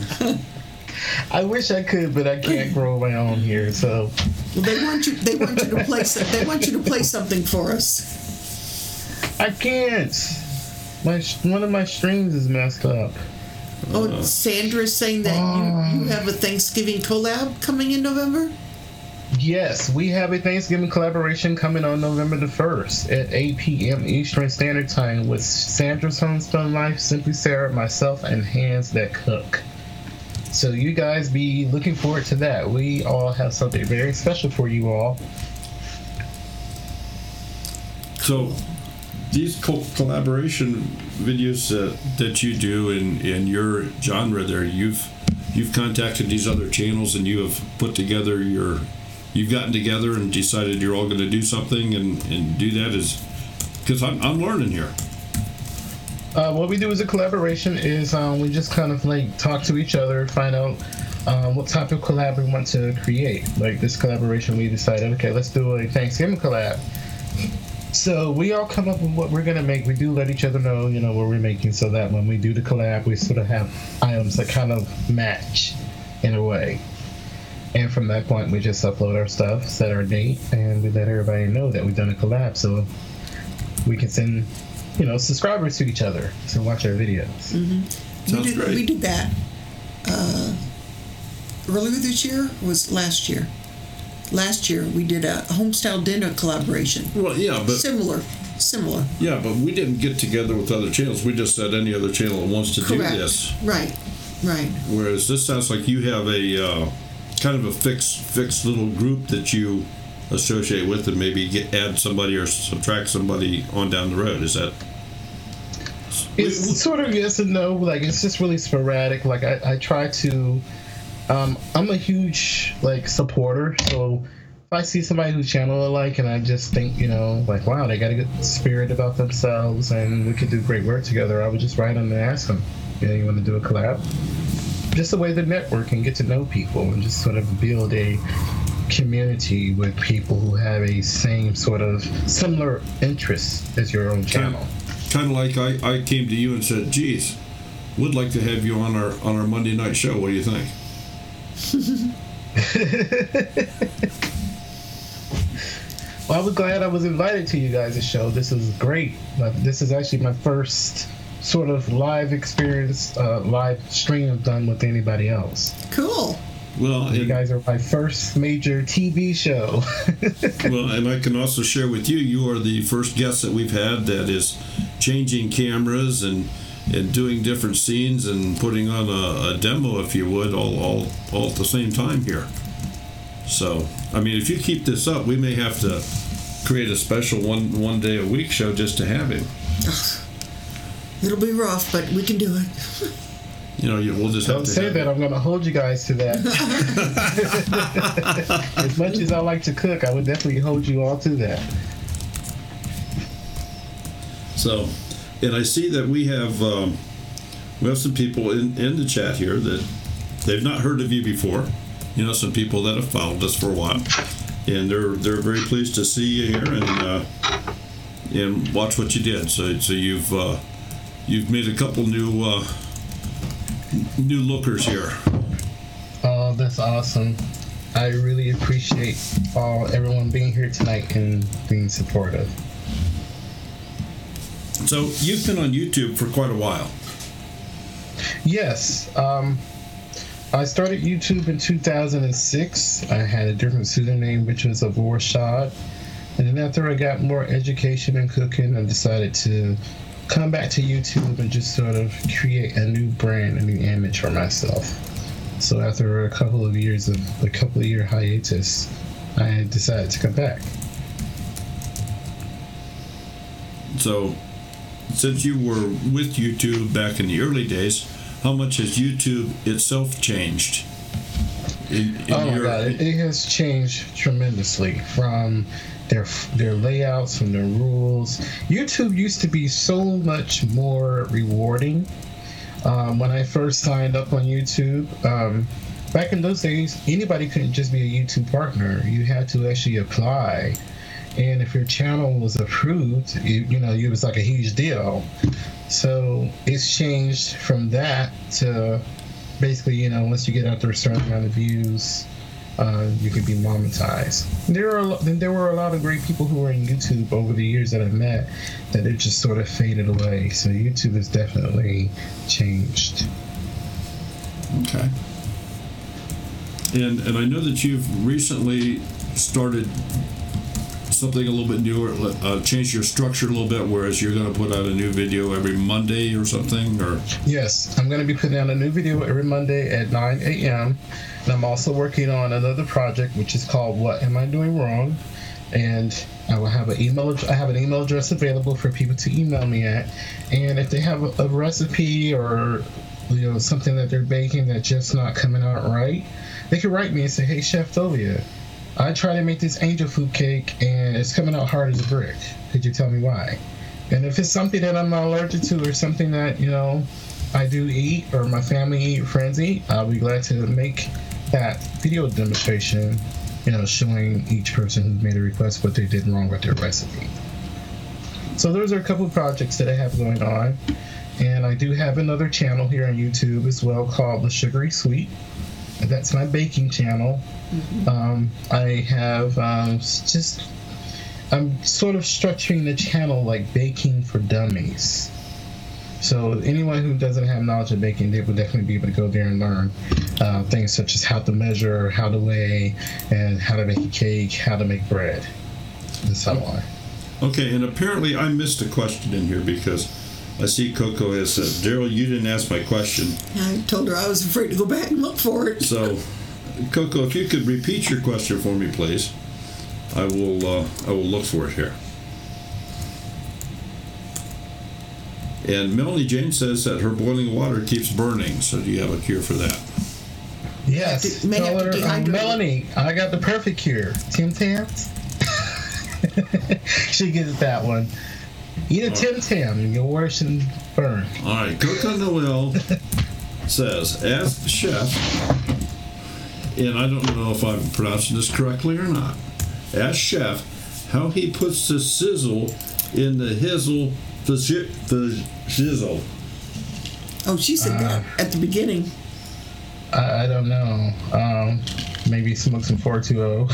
I wish I could, but I can't grow my own here. So well, they want you to play. They want you to play something for us. I can't. One of my strings is messed up. Oh, Sandra's saying that you have a Thanksgiving collab coming in November? Yes, we have a Thanksgiving collaboration coming on November the 1st at 8 p.m. Eastern Standard Time with Sandra's Homestone Life, Simply Sarah, myself, and Hands That Cook. So you guys be looking forward to that. We all have something very special for you all. So these collaboration videos that you do in your genre there, you've contacted these other channels and you have put together you've gotten together and decided you're all going to do something and do that, is because I'm learning here. What we do as a collaboration is we just kind of like talk to each other, find out what type of collab we want to create. Like this collaboration, we decided, okay, let's do a Thanksgiving collab. So we all come up with what we're gonna make. We do let each other know, what we're making, so that when we do the collab, we sort of have items that kind of match in a way. And from that point, we just upload our stuff, set our date, and we let everybody know that we've done a collab, so we can send, subscribers to each other to watch our videos. Mm-hmm. Sounds great. We did that earlier this year, or was last year? Last year we did a homestyle dinner collaboration. Well, yeah, but similar. Yeah, but we didn't get together with other channels. We just said any other channel that wants to Correct. do this. Right. Whereas this sounds like you have a kind of a fixed little group that you associate with, and maybe add somebody or subtract somebody on down the road. Is that? It's sort of yes and no. Like it's just really sporadic. Like I try to. I'm a huge supporter, so if I see somebody whose channel I like and I just think wow, they got a good spirit about themselves and we could do great work together, I would just write them and ask them, you want to do a collab? Just a way to network and get to know people and just sort of build a community with people who have a same sort of similar interests as your own channel. Kind of like I came to you and said, geez, would like to have you on our Monday night show. What do you think? Well, I was glad I was invited to you guys' show. This is great. This is actually my first sort of live experience, live stream I've done with anybody else. Cool. Well, you guys are my first major TV show. Well, and I can also share with you, you are the first guest that we've had that is changing cameras and doing different scenes and putting on a demo, if you would, all at the same time here. So, I mean, if you keep this up, we may have to create a special one day a week show just to have him. It'll be rough, but we can do it. We'll just have Don't to say that. I'm going to hold you guys to that. As much as I like to cook, I would definitely hold you all to that. So, and I see that we have some people in the chat here that they've not heard of you before. Some people that have followed us for a while. and they're very pleased to see you here and watch what you did. So you've made a couple new lookers here. Oh, that's awesome. I really appreciate everyone being here tonight and being supportive. So you've been on YouTube for quite a while. Yes. I started YouTube in 2006. I had a different pseudonym, which was Avor Shad. And then after I got more education in cooking, I decided to come back to YouTube and just sort of create a new brand, a new image for myself. So after a couple of year hiatus, I decided to come back. So, since you were with YouTube back in the early days, how much has YouTube itself changed? Oh my God, it has changed tremendously from their layouts, from their rules. YouTube used to be so much more rewarding. When I first signed up on YouTube, back in those days, anybody couldn't just be a YouTube partner. You had to actually apply. And if your channel was approved, it was like a huge deal. So it's changed from that to basically, once you get out there a certain amount of views, you could be monetized. There were a lot of great people who were in YouTube over the years that I met that it just sort of faded away. So YouTube has definitely changed. Okay. And I know that you've recently started something a little bit newer, changed your structure a little bit, whereas you're going to put out a new video every Monday or something, or? Yes, I'm going to be putting out a new video every Monday at 9 a.m. And I'm also working on another project, which is called What Am I Doing Wrong? And I will have an email address available for people to email me at. And if they have a recipe or something that they're baking that's just not coming out right, they can write me and say, "Hey, Chef Tovia, I tried to make this angel food cake and it's coming out hard as a brick. Could you tell me why?" And if it's something that I'm not allergic to or something that, I do eat or my family eat, friends eat, I'll be glad to make that video demonstration, showing each person who made a request what they did wrong with their recipe. So those are a couple of projects that I have going on. And I do have another channel here on YouTube as well called The Sugary Sweet. And that's my baking channel. Mm-hmm. I have I'm sort of structuring the channel like baking for dummies. So anyone who doesn't have knowledge of baking, they would definitely be able to go there and learn things such as how to measure, how to weigh, and how to make a cake, how to make bread, and so on. Okay, and apparently I missed a question in here because I see Coco has said, "Daryl, you didn't ask my question." I told her I was afraid to go back and look for it. So, Coco, if you could repeat your question for me, please, I will look for it here. And Melanie Jane says that her boiling water keeps burning. So, do you have a cure for that? Yes, Melanie, I got the perfect cure. Tim Tams. She gets that one. Eat a Tim Tam and your water shouldn't burn. All right, Coco Noel says, "Ask the chef," and I don't know if I'm pronouncing this correctly or not. "Ask chef how he puts the sizzle in the shizzle." Oh, she said that at the beginning. I don't know. Maybe smoke some 420.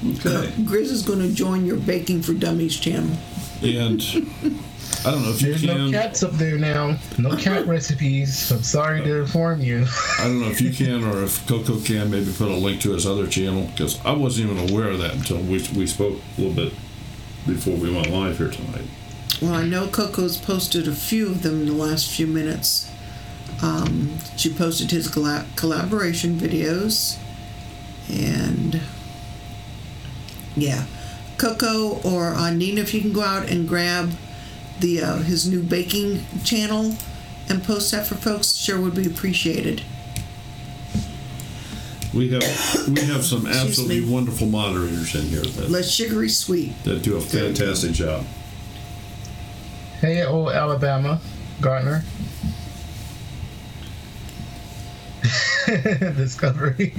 Okay. Grizz is going to join your Baking for Dummies channel. And I don't know if you There's can. no cats up there now. No cat recipes. I'm sorry to inform you. I don't know if you can or if Coco can maybe put a link to his other channel, because I wasn't even aware of that until we spoke a little bit before we went live here tonight. Well, I know Coco's posted a few of them in the last few minutes. She posted his collaboration videos, and yeah, Coco or Nina, if you can go out and grab the his new baking channel and post that for folks, sure would be appreciated. We have some absolutely wonderful moderators in here Let's Sugary Sweet that do a fantastic job. Hey, old Alabama. Gartner. Discovery.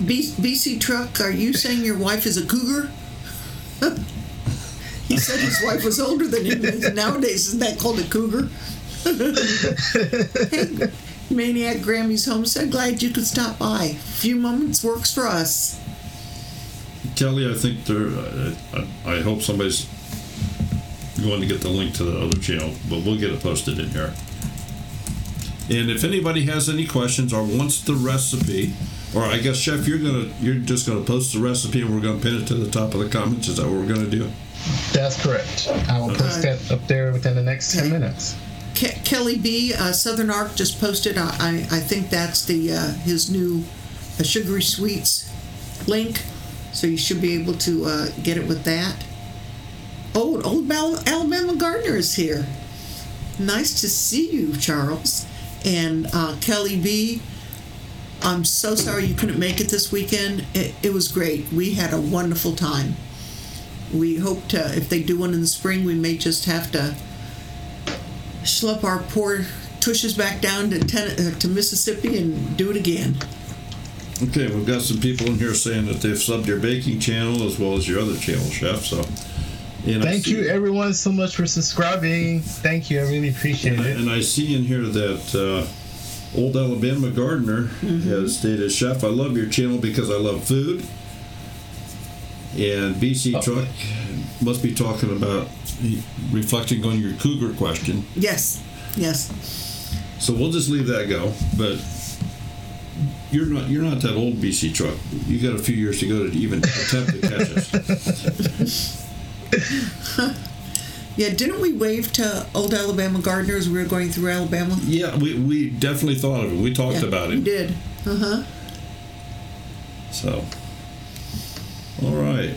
BC Truck, are you saying your wife is a cougar? He said his wife was older than him. Nowadays, isn't that called a cougar? Hey, Maniac Grammy's Homestead, glad you could stop by. A few moments works for us. Kelly, I think I hope somebody's going to get the link to the other channel, but we'll get it posted in here. And if anybody has any questions or wants the recipe, or I guess Chef, you're just gonna post the recipe and we're gonna pin it to the top of the comments. Is that what we're gonna do? That's correct. I will post that up there within the next 10 minutes. Kelly B, Southern Arc just posted. I think that's the his new Sugary Sweets link, so you should be able to get it with that. Oh, old Alabama Gardener is here. Nice to see you, Charles. And Kelly B, I'm so sorry you couldn't make it this weekend. It was great. We had a wonderful time. We hope to, if they do one in the spring, we may just have to schlep our poor tushes back down to Mississippi and do it again. Okay, we've got some people in here saying that they've subbed your baking channel as well as your other channel, Chef. So, thank you everyone so much for subscribing. Thank you, I really appreciate it. And I see in here that old Alabama Gardener has stated, Chef, I love your channel because I love food. And BC Truck must be talking about reflecting on your cougar question. Yes. So we'll just leave that go. But you're not that old, BC Truck. You got a few years to go to even attempt to catch us. Yeah, didn't we wave to old Alabama Gardener as we were going through Alabama? Yeah, we definitely thought of it. We talked about it. We did. So, all right.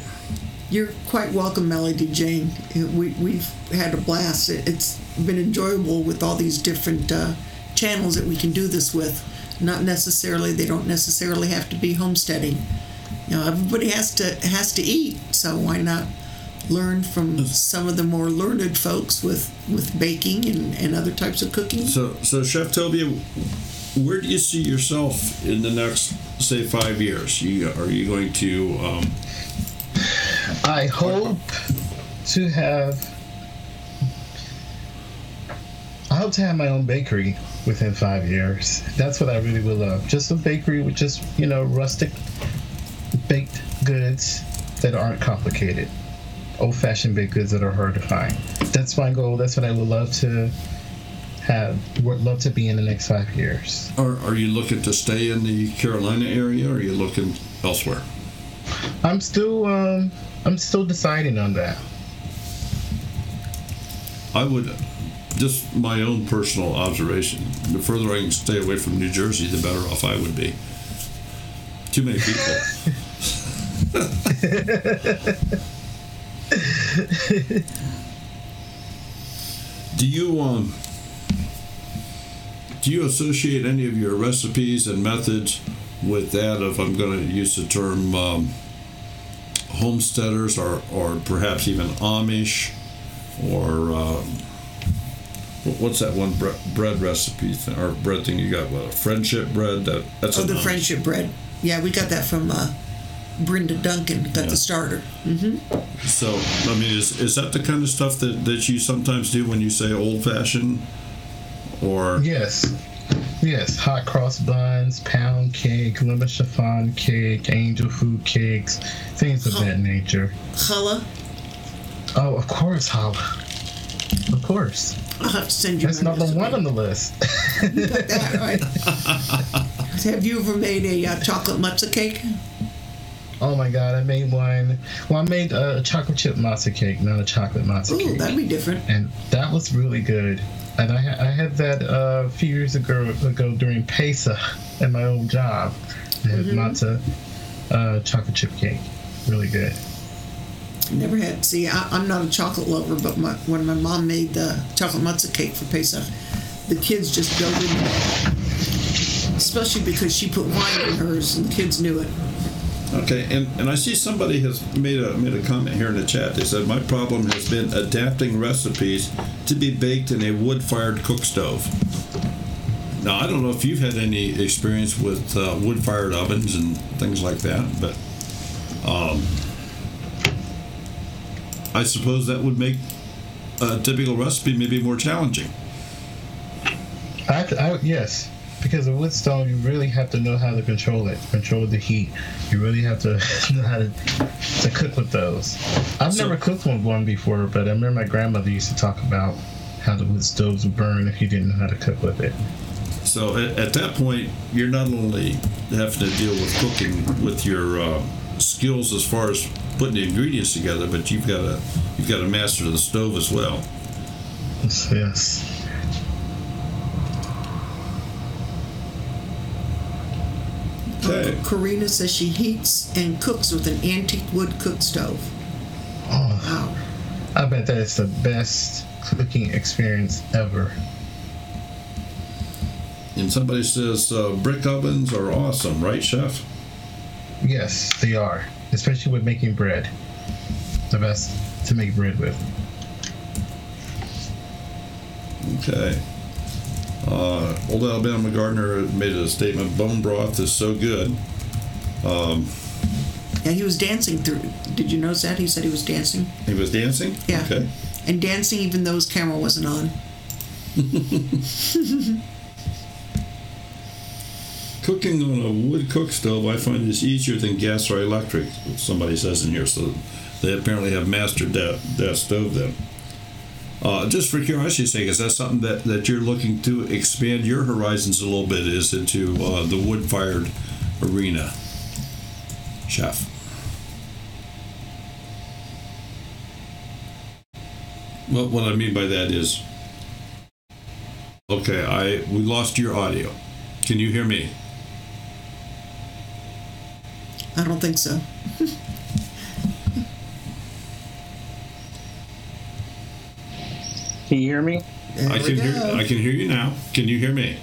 You're quite welcome, Melody Jane. We've had a blast. It's been enjoyable with all these different channels that we can do this with. They don't necessarily have to be homesteading. You know, everybody has to eat, so why not learn from some of the more learned folks with baking and other types of cooking? So Chef Tovia, where do you see yourself in the next, say, 5 years? Are you going to... I hope to have my own bakery within 5 years. That's what I really would love. Just a bakery with just, rustic baked goods that aren't complicated. Old-fashioned baked goods that are hard to find. That's my goal. That's what I would love to have. Would love to be in the next 5 years. Are you looking to stay in the Carolina area, or are you looking elsewhere? I'm still deciding on that. I would, just my own personal observation, the further I can stay away from New Jersey, the better off I would be. Too many people. Do you associate any of your recipes and methods with that of, I'm going to use the term, homesteaders or perhaps even Amish, or what's that one bread recipe or bread thing you got? What, a friendship bread? That's the friendship bread. Yeah, we got that from Brenda Duncan. Got the starter. So, I mean, is that the kind of stuff that you sometimes do when you say old-fashioned? Or yes, hot cross buns, pound cake, lemon chiffon cake, angel food cakes, things of that nature. Challah? Oh, of course, challah. Of course. I'll have to send you. That's number one on the list. You got that right. Have you ever made a chocolate matzo cake? Oh my God, I made one. Well, I made a chocolate chip matzo cake, not a chocolate matzo cake. Ooh, that'd be different. And that was really good. And I had that a few years ago during Pesach at my old job. I had matzo chocolate chip cake. Really good. Never had. See, I'm not a chocolate lover, but when my mom made the chocolate matzo cake for Pesach, the kids just dove into it. Especially because she put wine in hers and the kids knew it. Okay, and I see somebody has made a comment here in the chat. They said, my problem has been adapting recipes to be baked in a wood-fired cook stove. Now, I don't know if you've had any experience with wood-fired ovens and things like that, but I suppose that would make a typical recipe maybe more challenging. Yes, because a wood stove, you really have to know how to control it, control the heat. You really have to know how to cook with those. I've never cooked with one before, but I remember my grandmother used to talk about how the wood stoves would burn if you didn't know how to cook with it. So at that point, you're not only having to deal with cooking with your skills as far as putting the ingredients together, but you've got to master the stove as well. Yes. Okay. Karina says she heats and cooks with an antique wood cook stove. Oh, Wow. I bet that is the best cooking experience ever. And somebody says brick ovens are awesome, right, Chef? Yes, they are, especially with making bread. The best to make bread with. Okay. Old Alabama Gardener made a statement, bone broth is so good. Yeah, he was dancing through. Did you notice that? He said he was dancing. He was dancing? Yeah. Okay. And dancing even though his camera wasn't on. Cooking on a wood cook stove, I find is easier than gas or electric, somebody says in here. So they apparently have mastered that stove then. Just for curiosity's sake, is that something that you're looking to expand your horizons a little bit, is into the wood-fired arena, Chef? Well, what I mean by that is, okay, we lost your audio. Can you hear me? I don't think so. Can you hear me? There I we go. can hear you now. Can you hear me?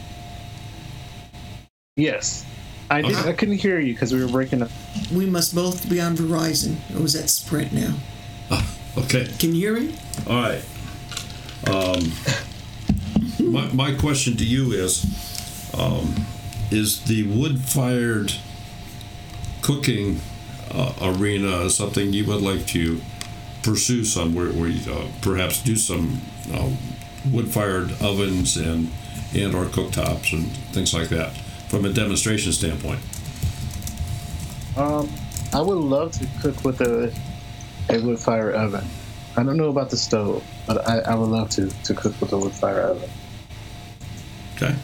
Yes. I Okay. couldn't hear you because we were breaking up. We must both be on Verizon. Or was that Sprint now? Okay. Can you hear me? All right. My question to you is the wood-fired cooking arena something you would like to pursue somewhere where you perhaps do some wood-fired ovens and or cooktops and things like that from a demonstration standpoint? I would love to cook with a wood fire oven. I don't know about the stove, but I would love to cook with a wood fire oven. Okay.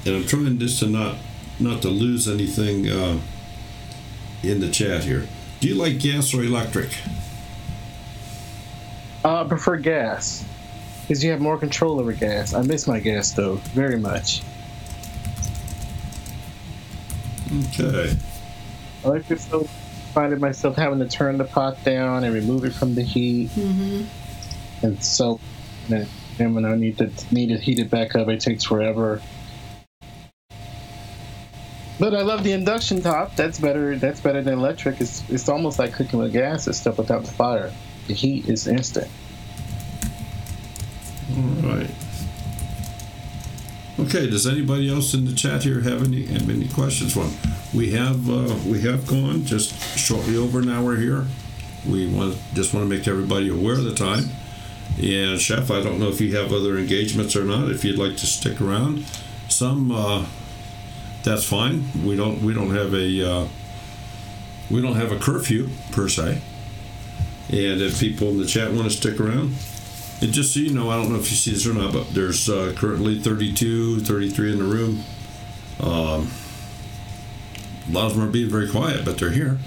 And I'm trying just to not to lose anything in the chat here. Do you like gas or electric? I prefer gas because you have more control over gas. I miss my gas stove very much. Okay. Electric stove, finding myself having to turn the pot down and remove it from the heat, and so then when I need to heat it back up, it takes forever. But I love the induction top. That's better. That's better than electric. It's almost like cooking with gas and stuff without the fire. The heat is instant. All right. Okay. Does anybody else in the chat here have any questions for him? We have gone just shortly over an hour here. We just want to make everybody aware of the time. And Chef, I don't know if you have other engagements or not. If you'd like to stick around, that's fine. We don't have a curfew per se. And if people in the chat want to stick around, and just so you know, I don't know if you see this or not, but there's currently 33 in the room. A lot of them are being very quiet, but they're here.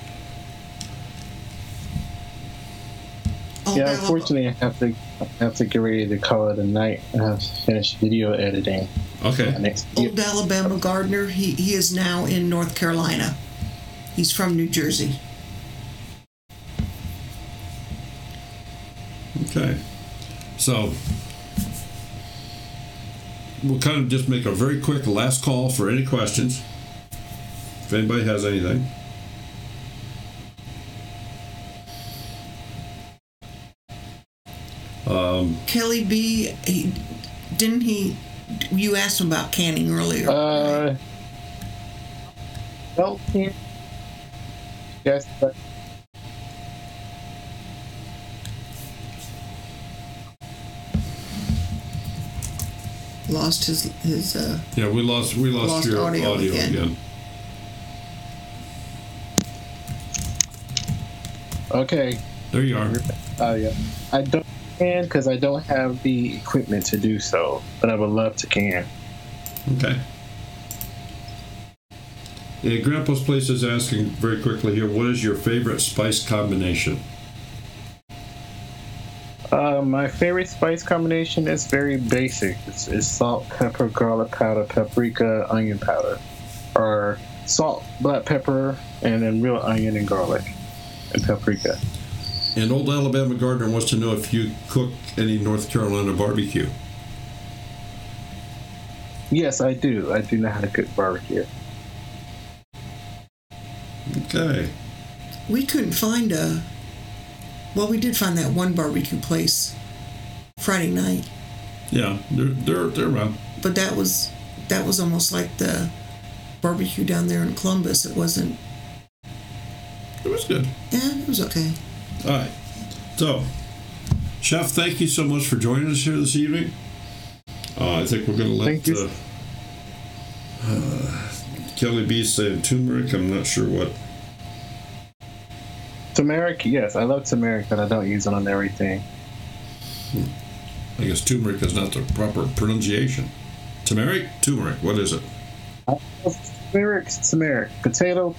Yeah, unfortunately, I have to get ready to call it a night. I have to finish video editing. Okay. Old Alabama Gardener, he is now in North Carolina. He's from New Jersey. Okay. So we'll kind of just make a very quick last call for any questions. If anybody has anything. Kelly B, you asked him about canning earlier. Right? Well, yes, but lost his yeah, we lost your audio again. Okay. There you are. Yeah. I don't can because I don't have the equipment to do so, but I would love to can. Okay. Yeah, Grandpa's Place is asking very quickly here, what is your favorite spice combination? My favorite spice combination is very basic. It's salt, pepper, garlic powder, paprika, onion powder. Or salt, black pepper, and then real onion and garlic and paprika. And old Alabama Gardener wants to know if you cook any North Carolina barbecue. Yes, I do. I do know how to cook barbecue. Okay. We couldn't find well, we did find that one barbecue place Friday night. Yeah, they're around. But that was almost like the barbecue down there in Columbus. It wasn't. It was good. Yeah, it was okay. All right. So, Chef, thank you so much for joining us here this evening. I think we're going to let Kelly B say turmeric. I'm not sure what. Turmeric, yes, I love turmeric, but I don't use it on everything. I guess turmeric is not the proper pronunciation. Turmeric? What is it? Turmeric. Potato.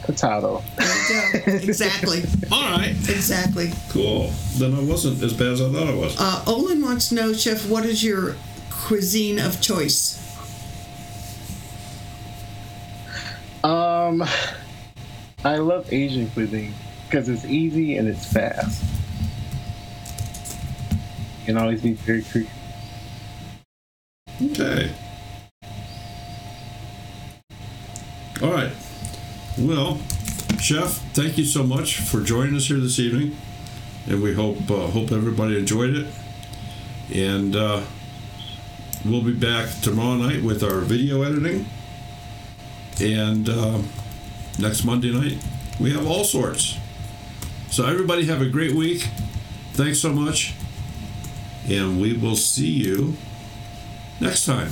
There you go. Exactly. All right. Exactly. Cool. Then I wasn't as bad as I thought I was. Olin wants to know, Chef, what is your cuisine of choice? I love Asian cuisine because it's easy and it's fast. You can always be very creative. Okay. All right. Well, Chef, thank you so much for joining us here this evening, and we hope everybody enjoyed it. And we'll be back tomorrow night with our video editing, and next Monday night we have all sorts. So everybody have a great week. Thanks so much, and we will see you next time.